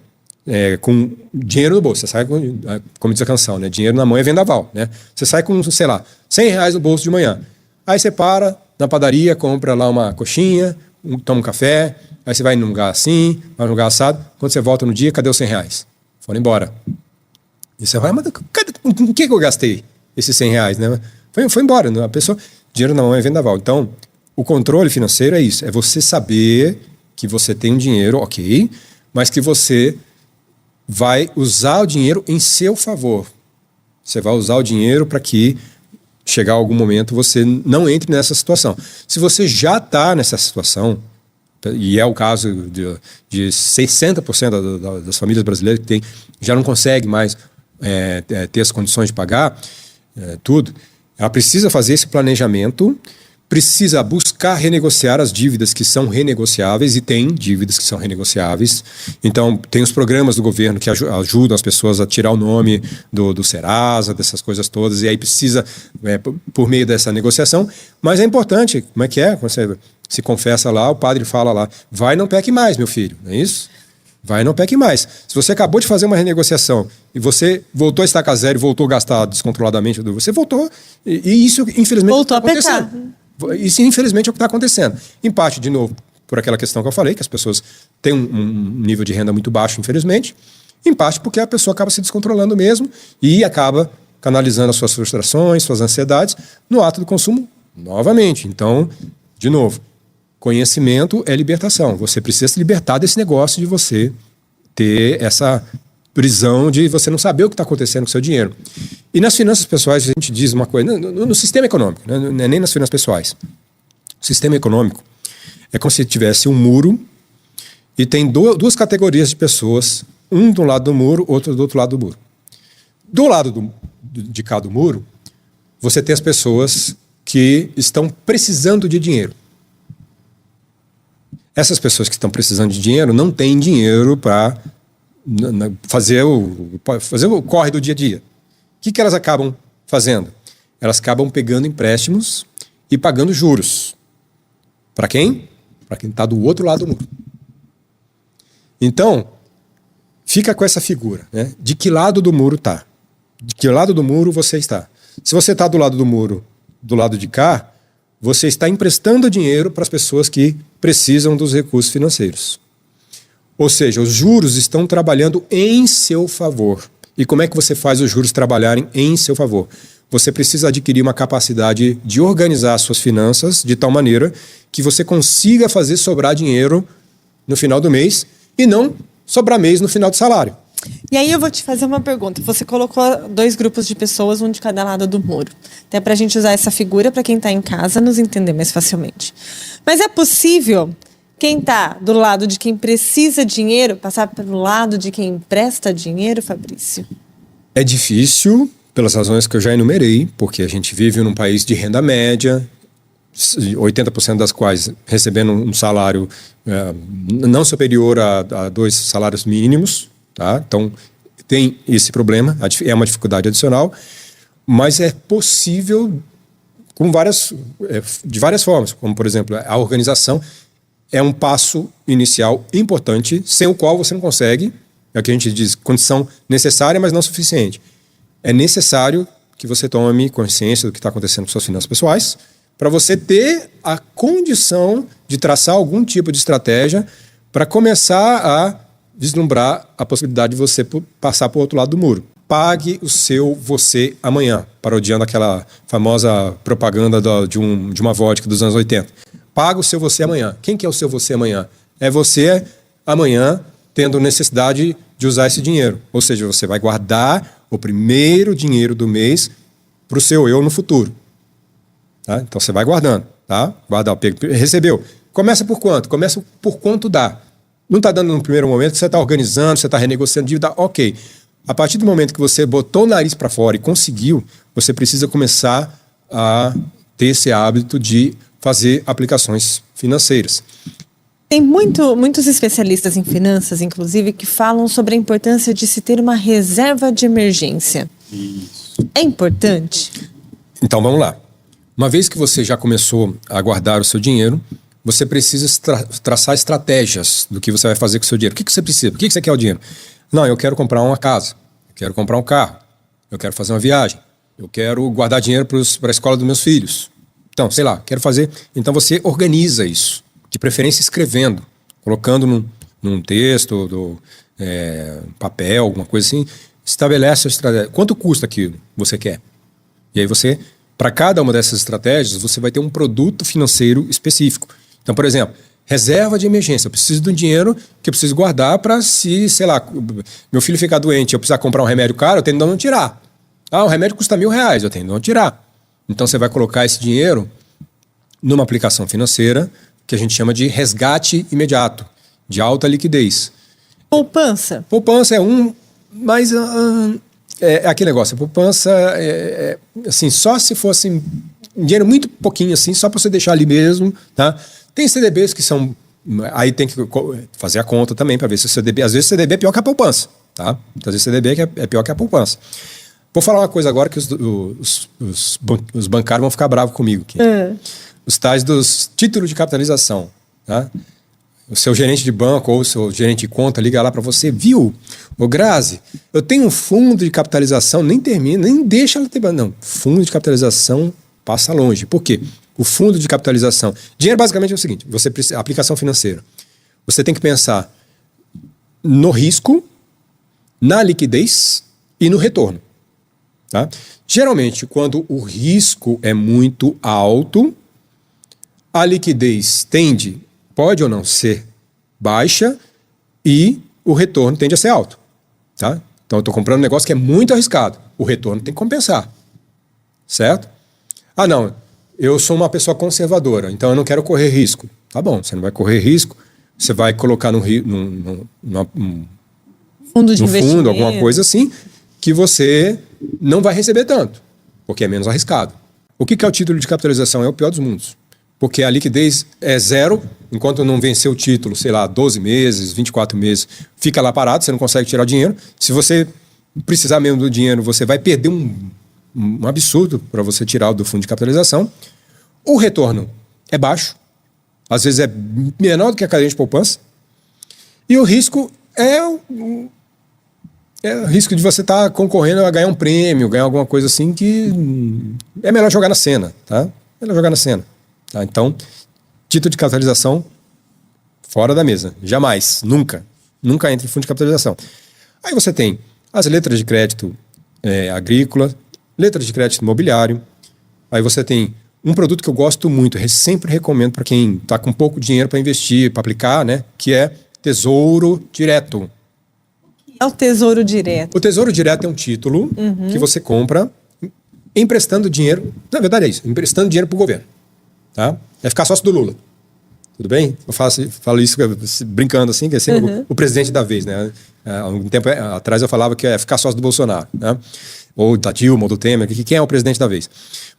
com dinheiro no bolso, você sai com, como diz a canção, né? Dinheiro na mão é vendaval, né? Você sai com, sei lá, R$100 no bolso de manhã. Aí você para na padaria, compra lá uma coxinha, toma um café, aí você vai num lugar assim, vai num lugar assado. Quando você volta no dia, cadê os R$100? Foram embora. E você vai, mas o que eu gastei esses R$100, né? Foi embora. Né? A pessoa, dinheiro na mão é vendaval. Então, o controle financeiro é isso. É você saber que você tem um dinheiro, ok, mas que você vai usar o dinheiro em seu favor. Você vai usar o dinheiro para que chegar algum momento você não entre nessa situação. Se você já está nessa situação, e é o caso de 60% das famílias brasileiras que já não consegue mais ter as condições de pagar tudo, ela precisa fazer esse planejamento, precisa buscar renegociar as dívidas que são renegociáveis, e tem dívidas que são renegociáveis. Então, tem os programas do governo que ajudam as pessoas a tirar o nome do Serasa, dessas coisas todas, e aí precisa, por meio dessa negociação. Mas é importante, como é que é? Quando você se confessa lá, o padre fala lá, vai, não peque mais, meu filho, não é isso? Vai, não peque mais. Se você acabou de fazer uma renegociação e você voltou a estacar zero e voltou a gastar descontroladamente, você voltou, e isso, infelizmente, voltou a pecar. Isso, infelizmente, é o que está acontecendo. Em parte, de novo, por aquela questão que eu falei, que as pessoas têm um nível de renda muito baixo, infelizmente. Em parte, porque a pessoa acaba se descontrolando mesmo e acaba canalizando as suas frustrações, suas ansiedades no ato do consumo novamente. Então, de novo, conhecimento é libertação. Você precisa se libertar desse negócio de você ter essa prisão de você não saber o que está acontecendo com o seu dinheiro. E nas finanças pessoais a gente diz uma coisa, no sistema econômico, né? Não é nem nas finanças pessoais. O sistema econômico é como se tivesse um muro e tem duas categorias de pessoas, um do lado do muro, outro do outro lado do muro. Do lado de cá do muro, você tem as pessoas que estão precisando de dinheiro. Essas pessoas que estão precisando de dinheiro não têm dinheiro para fazer o corre do dia a dia. O que elas acabam fazendo? Elas acabam pegando empréstimos e pagando juros. Para quem? Para quem está do outro lado do muro. Então, fica com essa figura, né? De que lado do muro está? De que lado do muro você está? Se você está do lado do muro, do lado de cá, você está emprestando dinheiro para as pessoas que precisam dos recursos financeiros. Ou seja, os juros estão trabalhando em seu favor. E como é que você faz os juros trabalharem em seu favor? Você precisa adquirir uma capacidade de organizar as suas finanças de tal maneira que você consiga fazer sobrar dinheiro no final do mês e não sobrar mês no final do salário. E aí eu vou te fazer uma pergunta. Você colocou 2 grupos de pessoas, um de cada lado do muro. Até para a gente usar essa figura para quem está em casa nos entender mais facilmente. Mas é possível quem está do lado de quem precisa dinheiro passar pelo lado de quem empresta dinheiro, Fabrício? É difícil, pelas razões que eu já enumerei, porque a gente vive num país de renda média, 80% das quais recebendo um salário não superior a 2 salários mínimos. Tá? Então, tem esse problema, é uma dificuldade adicional, mas é possível de várias formas, como, por exemplo, a organização é um passo inicial importante, sem o qual você não consegue, é o que a gente diz, condição necessária, mas não suficiente. É necessário que você tome consciência do que está acontecendo com suas finanças pessoais, para você ter a condição de traçar algum tipo de estratégia para começar a vislumbrar a possibilidade de você passar para o outro lado do muro. Pague o seu você amanhã, parodiando aquela famosa propaganda de uma vodka dos anos 80. Paga o seu você amanhã. Quem que é o seu você amanhã? É você amanhã tendo necessidade de usar esse dinheiro. Ou seja, você vai guardar o primeiro dinheiro do mês para o seu eu no futuro. Tá? Então você vai guardando. Tá? Guardar, recebeu. Começa por quanto? Começa por quanto dá. Não está dando no primeiro momento, você está organizando, você está renegociando dívida, ok. A partir do momento que você botou o nariz para fora e conseguiu, você precisa começar a ter esse hábito de fazer aplicações financeiras. Tem muitos especialistas em finanças, inclusive, que falam sobre a importância de se ter uma reserva de emergência. Isso. É importante? Então, vamos lá. Uma vez que você já começou a guardar o seu dinheiro, você precisa traçar estratégias do que você vai fazer com o seu dinheiro. O que você precisa? Por que você quer o dinheiro? Não, eu quero comprar uma casa, eu quero comprar um carro, eu quero fazer uma viagem, eu quero guardar dinheiro para a escola dos meus filhos. Então, sei lá, quero fazer... Então, você organiza isso. De preferência escrevendo, colocando num texto, papel, alguma coisa assim, estabelece a estratégia. Quanto custa aquilo que você quer? E aí você, para cada uma dessas estratégias, você vai ter um produto financeiro específico. Então, por exemplo, reserva de emergência. Eu preciso de um dinheiro que eu preciso guardar para se, sei lá, meu filho ficar doente, eu precisar comprar um remédio caro, eu tenho de não tirar. Ah, o remédio custa R$1.000, eu tenho de não tirar. Então você vai colocar esse dinheiro numa aplicação financeira que a gente chama de resgate imediato, de alta liquidez. Poupança? Poupança é mas é aquele negócio, a poupança assim, só se fosse um dinheiro muito pouquinho assim, só para você deixar ali mesmo, tá? Tem CDBs que são, aí tem que fazer a conta também para ver se o CDB, às vezes o CDB é pior que a poupança, tá? Às vezes o CDB é pior que a poupança. Vou falar uma coisa agora que os bancários vão ficar bravos comigo aqui. Os tais dos títulos de capitalização, tá? O seu gerente de banco ou o seu gerente de conta liga lá para você, viu? Ô Grazi, eu tenho um fundo de capitalização, nem termina, nem deixa ela ter... Não, fundo de capitalização passa longe. Por quê? O fundo de capitalização... Dinheiro basicamente é o seguinte, você precisa, aplicação financeira. Você tem que pensar no risco, na liquidez e no retorno. Tá? Geralmente, quando o risco é muito alto, a liquidez pode ou não ser baixa e o retorno tende a ser alto. Tá? Então, eu estou comprando um negócio que é muito arriscado. O retorno tem que compensar. Certo? Ah, não. Eu sou uma pessoa conservadora, então eu não quero correr risco. Tá bom, você não vai correr risco. Você vai colocar num fundo de investimento, fundo, alguma coisa assim, que você não vai receber tanto, porque é menos arriscado. O que é o título de capitalização? É o pior dos mundos. Porque a liquidez é zero, enquanto não vencer o título, sei lá, 12 meses, 24 meses, fica lá parado, você não consegue tirar o dinheiro. Se você precisar mesmo do dinheiro, você vai perder um absurdo para você tirar do fundo de capitalização. O retorno é baixo, às vezes é menor do que a cadeia de poupança. E o risco é o risco de você estar concorrendo a ganhar um prêmio, ganhar alguma coisa assim que é melhor jogar na cena, tá? Melhor jogar na cena. Tá? Então, título de capitalização fora da mesa. Jamais, nunca entra em fundo de capitalização. Aí você tem as letras de crédito agrícola, letras de crédito imobiliário. Aí você tem um produto que eu gosto muito, sempre recomendo para quem está com pouco dinheiro para investir, para aplicar, né? Que é Tesouro Direto. É o Tesouro Direto. O Tesouro Direto é um título que você compra emprestando dinheiro. Na verdade é isso, emprestando dinheiro para o governo. Tá? É ficar sócio do Lula. Tudo bem? Eu falo isso brincando assim, que é sempre o presidente da vez, né? Há um tempo atrás eu falava que é ficar sócio do Bolsonaro, né? Ou da Dilma, ou do Temer, quem é o presidente da vez.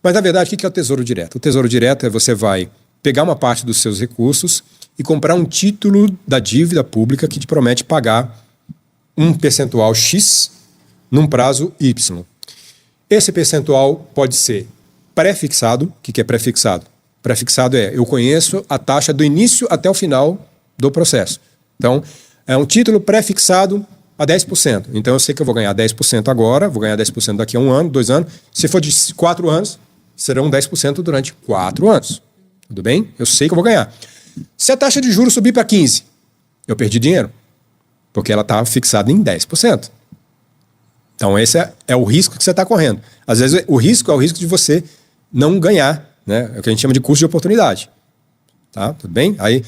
Mas, na verdade, o que é o Tesouro Direto? O Tesouro Direto é você vai pegar uma parte dos seus recursos e comprar um título da dívida pública que te promete pagar um percentual X num prazo Y. Esse percentual pode ser pré-fixado. O que é pré-fixado? Pré-fixado eu conheço a taxa do início até o final do processo. Então, é um título pré-fixado a 10%. Então, eu sei que eu vou ganhar 10% agora, vou ganhar 10% daqui a 1 ano, 2 anos. Se for de 4 anos, serão 10% durante 4 anos. Tudo bem? Eu sei que eu vou ganhar. Se a taxa de juros subir para 15%, eu perdi dinheiro, porque ela está fixada em 10%. Então, esse é o risco que você está correndo. Às vezes, o risco é o risco de você não ganhar, né? É o que a gente chama de custo de oportunidade. Tá? Tudo bem? Aí,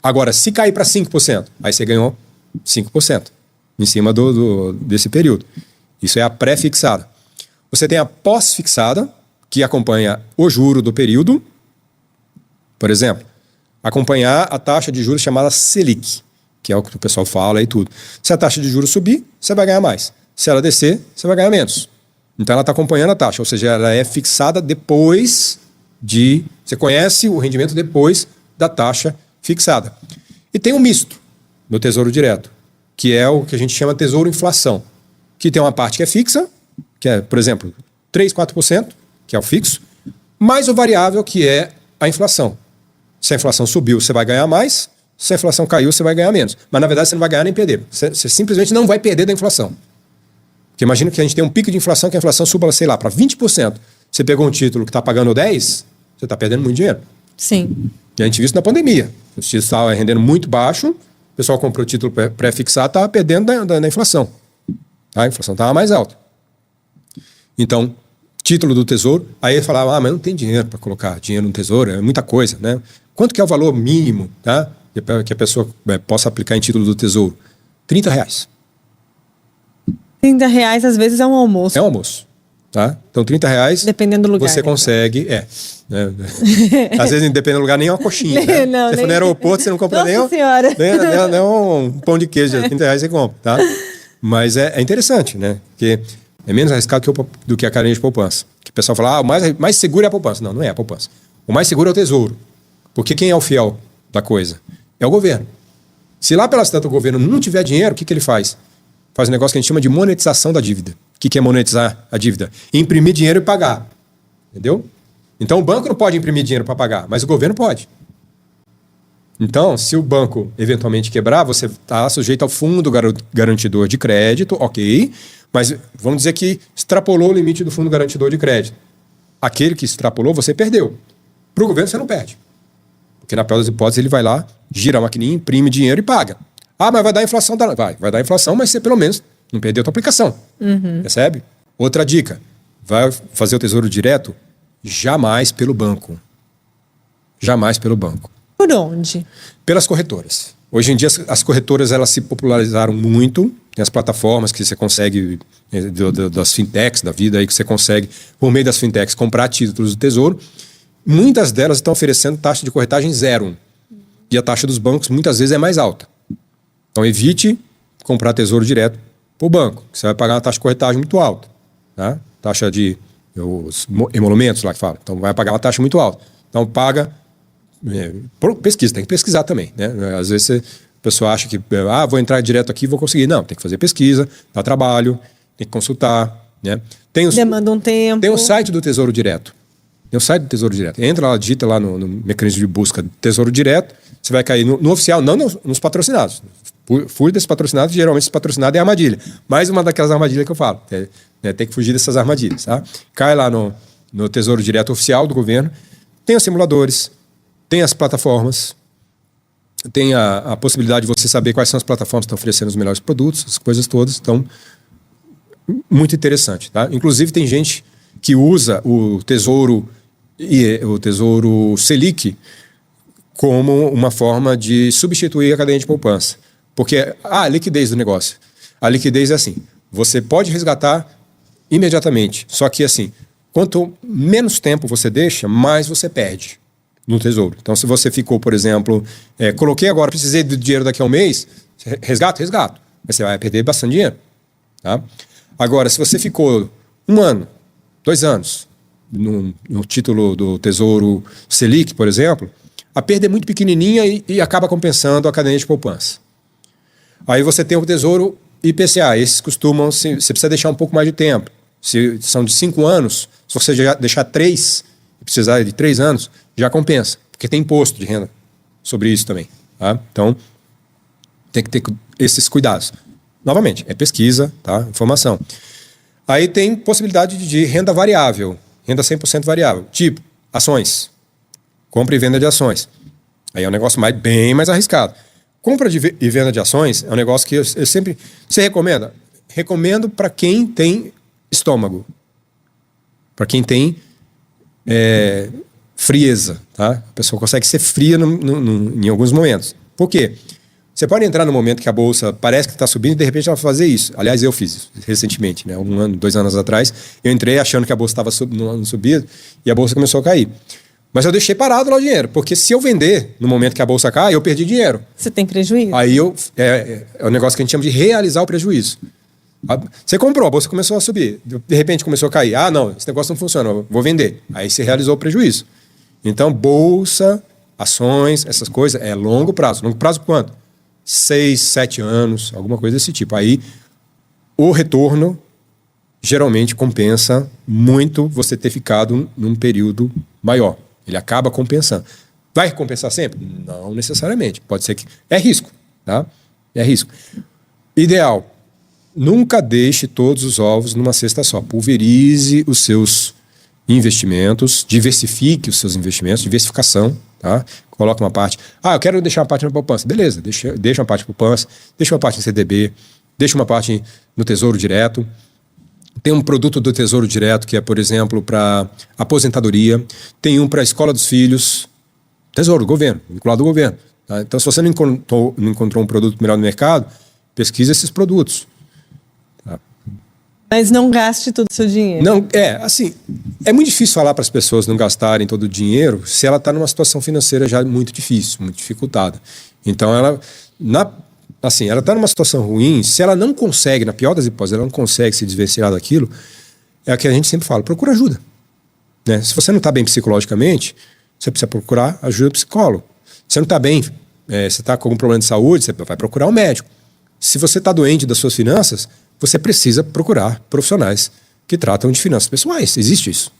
agora, se cair para 5%, aí você ganhou 5% em cima desse período. Isso é a pré-fixada. Você tem a pós-fixada, que acompanha o juro do período. Por exemplo, acompanhar a taxa de juros chamada Selic, que é o que o pessoal fala e tudo. Se a taxa de juros subir, você vai ganhar mais. Se ela descer, você vai ganhar menos. Então ela está acompanhando a taxa, ou seja, ela é fixada depois de... Você conhece o rendimento depois da taxa fixada. E tem um misto no Tesouro Direto, que é o que a gente chama Tesouro Inflação, que tem uma parte que é fixa, que é, por exemplo, 3, 4%, que é o fixo, mais o variável, que é a inflação. Se a inflação subiu, você vai ganhar mais. Se a inflação caiu, você vai ganhar menos. Mas, na verdade, você não vai ganhar nem perder. Você simplesmente não vai perder da inflação. Porque imagina que a gente tem um pico de inflação, que a inflação suba, sei lá, para 20%. Você pegou um título que está pagando 10%, você está perdendo muito dinheiro. Sim. E a gente viu isso na pandemia. Os títulos estavam rendendo muito baixo, o pessoal comprou o título pré-fixado, estava perdendo da inflação. A inflação estava mais alta. Então, título do Tesouro, aí ele falava, mas não tem dinheiro para colocar dinheiro no Tesouro, é muita coisa, né? Quanto que é o valor mínimo, tá? Que a pessoa possa aplicar em título do Tesouro? R$30. R$30 às vezes é um almoço. É um almoço, tá? Então, R$30, dependendo do lugar, você consegue, né? Às vezes, dependendo do lugar, nem uma coxinha, né? Não, você for no aeroporto, você não compra nem um pão de queijo, R$30 você compra, tá? Mas é interessante, né? Porque é menos arriscado do que a carinha de poupança. Que o pessoal fala, o mais seguro é a poupança. Não, não é a poupança. O mais seguro é o Tesouro. Porque quem é o fiel da coisa? É o governo. Se lá pelas tantas o governo não tiver dinheiro, o que ele faz? Faz um negócio que a gente chama de monetização da dívida. O que é monetizar a dívida? Imprimir dinheiro e pagar. Entendeu? Então o banco não pode imprimir dinheiro para pagar, mas o governo pode. Então, se o banco eventualmente quebrar, você está sujeito ao fundo garantidor de crédito, ok, mas vamos dizer que extrapolou o limite do fundo garantidor de crédito. Aquele que extrapolou, você perdeu. Para o governo, você não perde. Porque na pior das hipóteses, ele vai lá, gira a maquininha, imprime dinheiro e paga. Ah, mas vai dar inflação. Vai dar inflação, mas você pelo menos não perdeu a tua aplicação. Percebe? Outra dica, vai fazer o Tesouro Direto? Jamais pelo banco. Jamais pelo banco. Por onde? Pelas corretoras. Hoje em dia as corretoras elas se popularizaram muito. Tem as plataformas que você consegue, das fintechs da vida, aí que você consegue, por meio das fintechs, comprar títulos do Tesouro. Muitas delas estão oferecendo taxa de corretagem 0. E a taxa dos bancos muitas vezes é mais alta. Então evite comprar Tesouro Direto para o banco, que você vai pagar uma taxa de corretagem muito alta. Tá? Taxa de os emolumentos lá que fala. Então vai pagar uma taxa muito alta. Então paga... pesquisa, tem que pesquisar também, né? Às vezes a pessoa acha que vou entrar direto aqui e vou conseguir. Não, tem que fazer pesquisa, dá trabalho, tem que consultar, né? Demanda um tempo. Tem o site do Tesouro Direto. Tem o site do Tesouro Direto. Entra lá, digita lá no mecanismo de busca Tesouro Direto, você vai cair no oficial, não nos patrocinados. Fui desses patrocinados, geralmente esse patrocinado é armadilha. Mais uma daquelas armadilhas que eu falo. Tem que fugir dessas armadilhas, tá? Cai lá no Tesouro Direto oficial do governo, tem os simuladores, tem as plataformas, tem a possibilidade de você saber quais são as plataformas que estão oferecendo os melhores produtos, as coisas todas. Então, muito interessante, tá? Inclusive, tem gente que usa o Tesouro Selic como uma forma de substituir a cadeia de poupança. Porque a liquidez do negócio. A liquidez é assim, você pode resgatar imediatamente, só que assim, quanto menos tempo você deixa, mais você perde no Tesouro. Então, se você ficou, por exemplo, coloquei agora, precisei do dinheiro daqui a um mês, resgato. Mas você vai perder bastante dinheiro. Tá? Agora, se você ficou 1 ano, 2 anos, no título do Tesouro Selic, por exemplo, a perda é muito pequenininha e acaba compensando a cadeia de poupança. Aí você tem o Tesouro IPCA, esses costumam, você precisa deixar um pouco mais de tempo. Se são de 5 anos, se você já deixar 3, precisar de 3 anos, já compensa, porque tem imposto de renda sobre isso também. Tá? Então, tem que ter esses cuidados. Novamente, é pesquisa, tá? Informação. Aí tem possibilidade de renda variável, renda 100% variável, tipo ações, compra e venda de ações. Aí é um negócio bem mais arriscado. Compra e venda de ações é um negócio que eu sempre... Você recomenda? Recomendo para quem tem estômago, para quem tem frieza, tá? A pessoa consegue ser fria em alguns momentos. Por quê? Você pode entrar no momento que a bolsa parece que está subindo e de repente ela vai fazer isso. Aliás, eu fiz isso recentemente, né? 1 ano, 2 anos atrás, eu entrei achando que a bolsa estava subindo e a bolsa começou a cair. Mas eu deixei parado lá o dinheiro, porque se eu vender no momento que a bolsa cai, eu perdi dinheiro. Você tem prejuízo. Aí é um negócio que a gente chama de realizar o prejuízo. Você comprou, a bolsa começou a subir, de repente começou a cair. Ah, não, esse negócio não funciona, eu vou vender. Aí você realizou o prejuízo. Então, bolsa, ações, essas coisas, é longo prazo. Longo prazo quanto? 6, 7 anos, alguma coisa desse tipo. Aí o retorno geralmente compensa muito você ter ficado num período maior. Ele acaba compensando. Vai recompensar sempre? Não necessariamente. Pode ser que... É risco, tá? É risco. Ideal. Nunca deixe todos os ovos numa cesta só. Pulverize os seus investimentos, diversifique os seus investimentos, diversificação, tá? Coloca uma parte. Eu quero deixar uma parte na poupança. Beleza, deixa uma parte na poupança, deixa uma parte no CDB, deixa uma parte no Tesouro Direto. Tem um produto do Tesouro Direto que é, por exemplo, para aposentadoria. Tem um para a escola dos filhos. Tesouro, governo, vinculado ao governo. Tá? Então, se você não encontrou um produto melhor no mercado, pesquise esses produtos. Tá? Mas não gaste todo o seu dinheiro. Não, é muito difícil falar para as pessoas não gastarem todo o dinheiro se ela está numa situação financeira já muito difícil, muito dificultada. Então, ela está numa situação ruim, se ela não consegue, na pior das hipóteses, ela não consegue se desvencilhar daquilo, é o que a gente sempre fala, procura ajuda. Né? Se você não está bem psicologicamente, você precisa procurar ajuda do psicólogo. Se você não está bem, você está com algum problema de saúde, você vai procurar um médico. Se você está doente das suas finanças, você precisa procurar profissionais que tratam de finanças pessoais. Existe isso.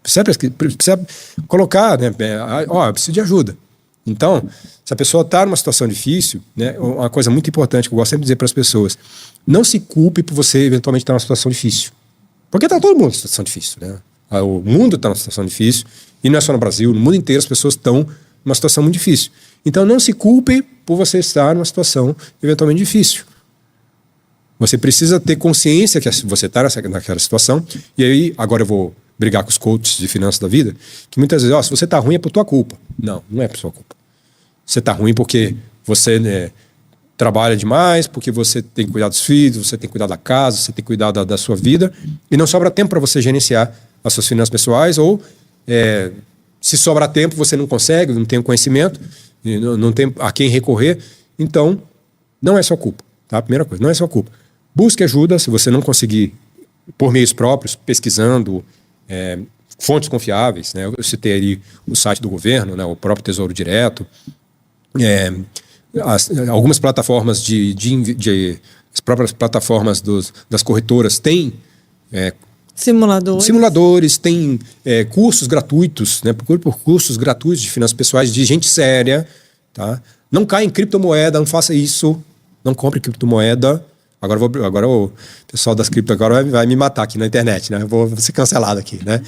Precisa colocar, né? Eu preciso de ajuda. Então, se a pessoa está numa situação difícil, né, uma coisa muito importante que eu gosto sempre de dizer para as pessoas, não se culpe por você eventualmente estar numa situação difícil. Porque está todo mundo numa situação difícil. Né? O mundo está numa situação difícil, e não é só no Brasil, no mundo inteiro as pessoas estão numa situação muito difícil. Então, não se culpe por você estar numa situação eventualmente difícil. Você precisa ter consciência que você está naquela situação, e aí, agora eu vou brigar com os coaches de finanças da vida, que muitas vezes, se você está ruim é por tua culpa. Não, não é por sua culpa. Você está ruim porque você trabalha demais, porque você tem que cuidar dos filhos, você tem que cuidar da casa, você tem que cuidar da sua vida, e não sobra tempo para você gerenciar as suas finanças pessoais, ou se sobra tempo você não consegue, não tem o conhecimento, não tem a quem recorrer, então não é sua culpa. Tá? Primeira coisa, não é sua culpa. Busque ajuda, se você não conseguir por meios próprios, pesquisando, fontes confiáveis, né? Eu citei ali o site do governo, né? O próprio Tesouro Direto, algumas plataformas as próprias plataformas das corretoras têm simuladores, tem cursos gratuitos, né? Procure por cursos gratuitos de finanças pessoais de gente séria, tá? Não caia em criptomoeda, não faça isso, não compre criptomoeda. Agora o pessoal das cripto agora vai me matar aqui na internet, né? Vou ser cancelado aqui, né?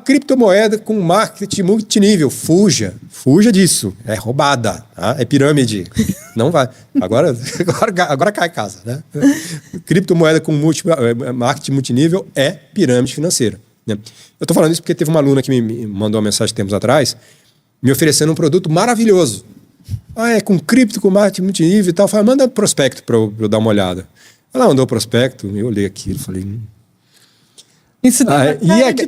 Criptomoeda com marketing multinível, fuja disso, é roubada, tá? É pirâmide, não vai. Agora cai a casa, né? Criptomoeda com marketing multinível é pirâmide financeira, né? Eu tô falando isso porque teve uma aluna que me mandou uma mensagem tempos atrás, me oferecendo um produto maravilhoso. Com cripto, com marketing multinível e tal. Eu falei, manda prospecto para eu dar uma olhada. Ela mandou o prospecto, eu olhei aquilo, falei... Isso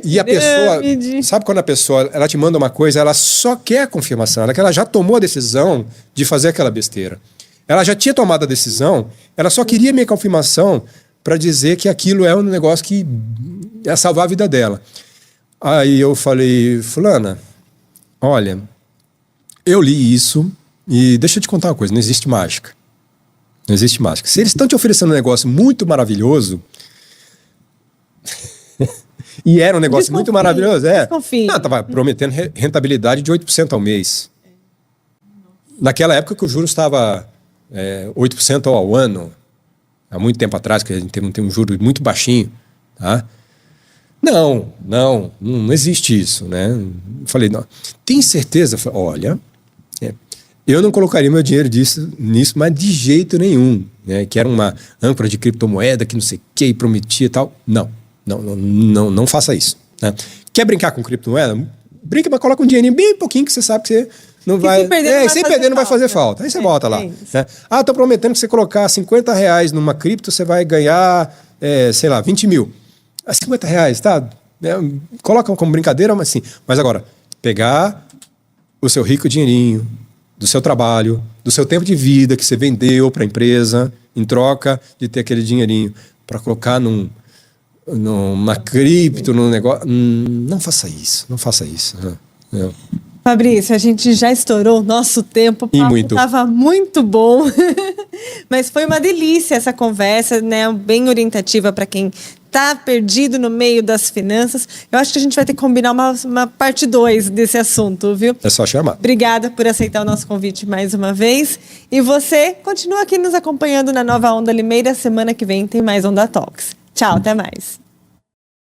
e a pessoa... Sabe quando a pessoa ela te manda uma coisa, ela só quer a confirmação, ela já tomou a decisão de fazer aquela besteira. Ela já tinha tomado a decisão, ela só queria minha confirmação para dizer que aquilo é um negócio que ia salvar a vida dela. Aí eu falei, fulana, olha, eu li isso... E deixa eu te contar uma coisa, não existe mágica. Não existe mágica. Se eles estão te oferecendo um negócio muito maravilhoso, e era um negócio muito maravilhoso, estava prometendo rentabilidade de 8% ao mês. Naquela época que o juros estava 8% ao ano, há muito tempo atrás, que a gente tem um juro muito baixinho, tá? Não existe isso, né? Eu falei, não, tem certeza? Eu falei, olha... Eu não colocaria meu dinheiro nisso, mas de jeito nenhum, né? Que era uma âncora de criptomoeda que não sei o que e prometia e tal. Não faça isso, né? Quer brincar com criptomoeda? Brinca, mas coloca um dinheirinho bem pouquinho que você sabe que você não vai... Sem perder não vai fazer falta. Aí você volta lá. Né? Tô prometendo que você colocar R$50 numa cripto, você vai ganhar, 20 mil. R$50, tá? Coloca como brincadeira, mas sim. Mas agora, pegar o seu rico dinheirinho do seu trabalho, do seu tempo de vida que você vendeu para a empresa, em troca de ter aquele dinheirinho para colocar numa cripto, num negócio. Não faça isso, não faça isso. Fabrício, a gente já estourou o nosso tempo. O papo estava muito bom. Mas foi uma delícia essa conversa, né? Bem orientativa para quem está perdido no meio das finanças. Eu acho que a gente vai ter que combinar uma parte 2 desse assunto, viu? É só chamar. Obrigada por aceitar o nosso convite mais uma vez. E você continua aqui nos acompanhando na Nova Onda Limeira. Semana que vem tem mais Onda Talks. Tchau, até mais.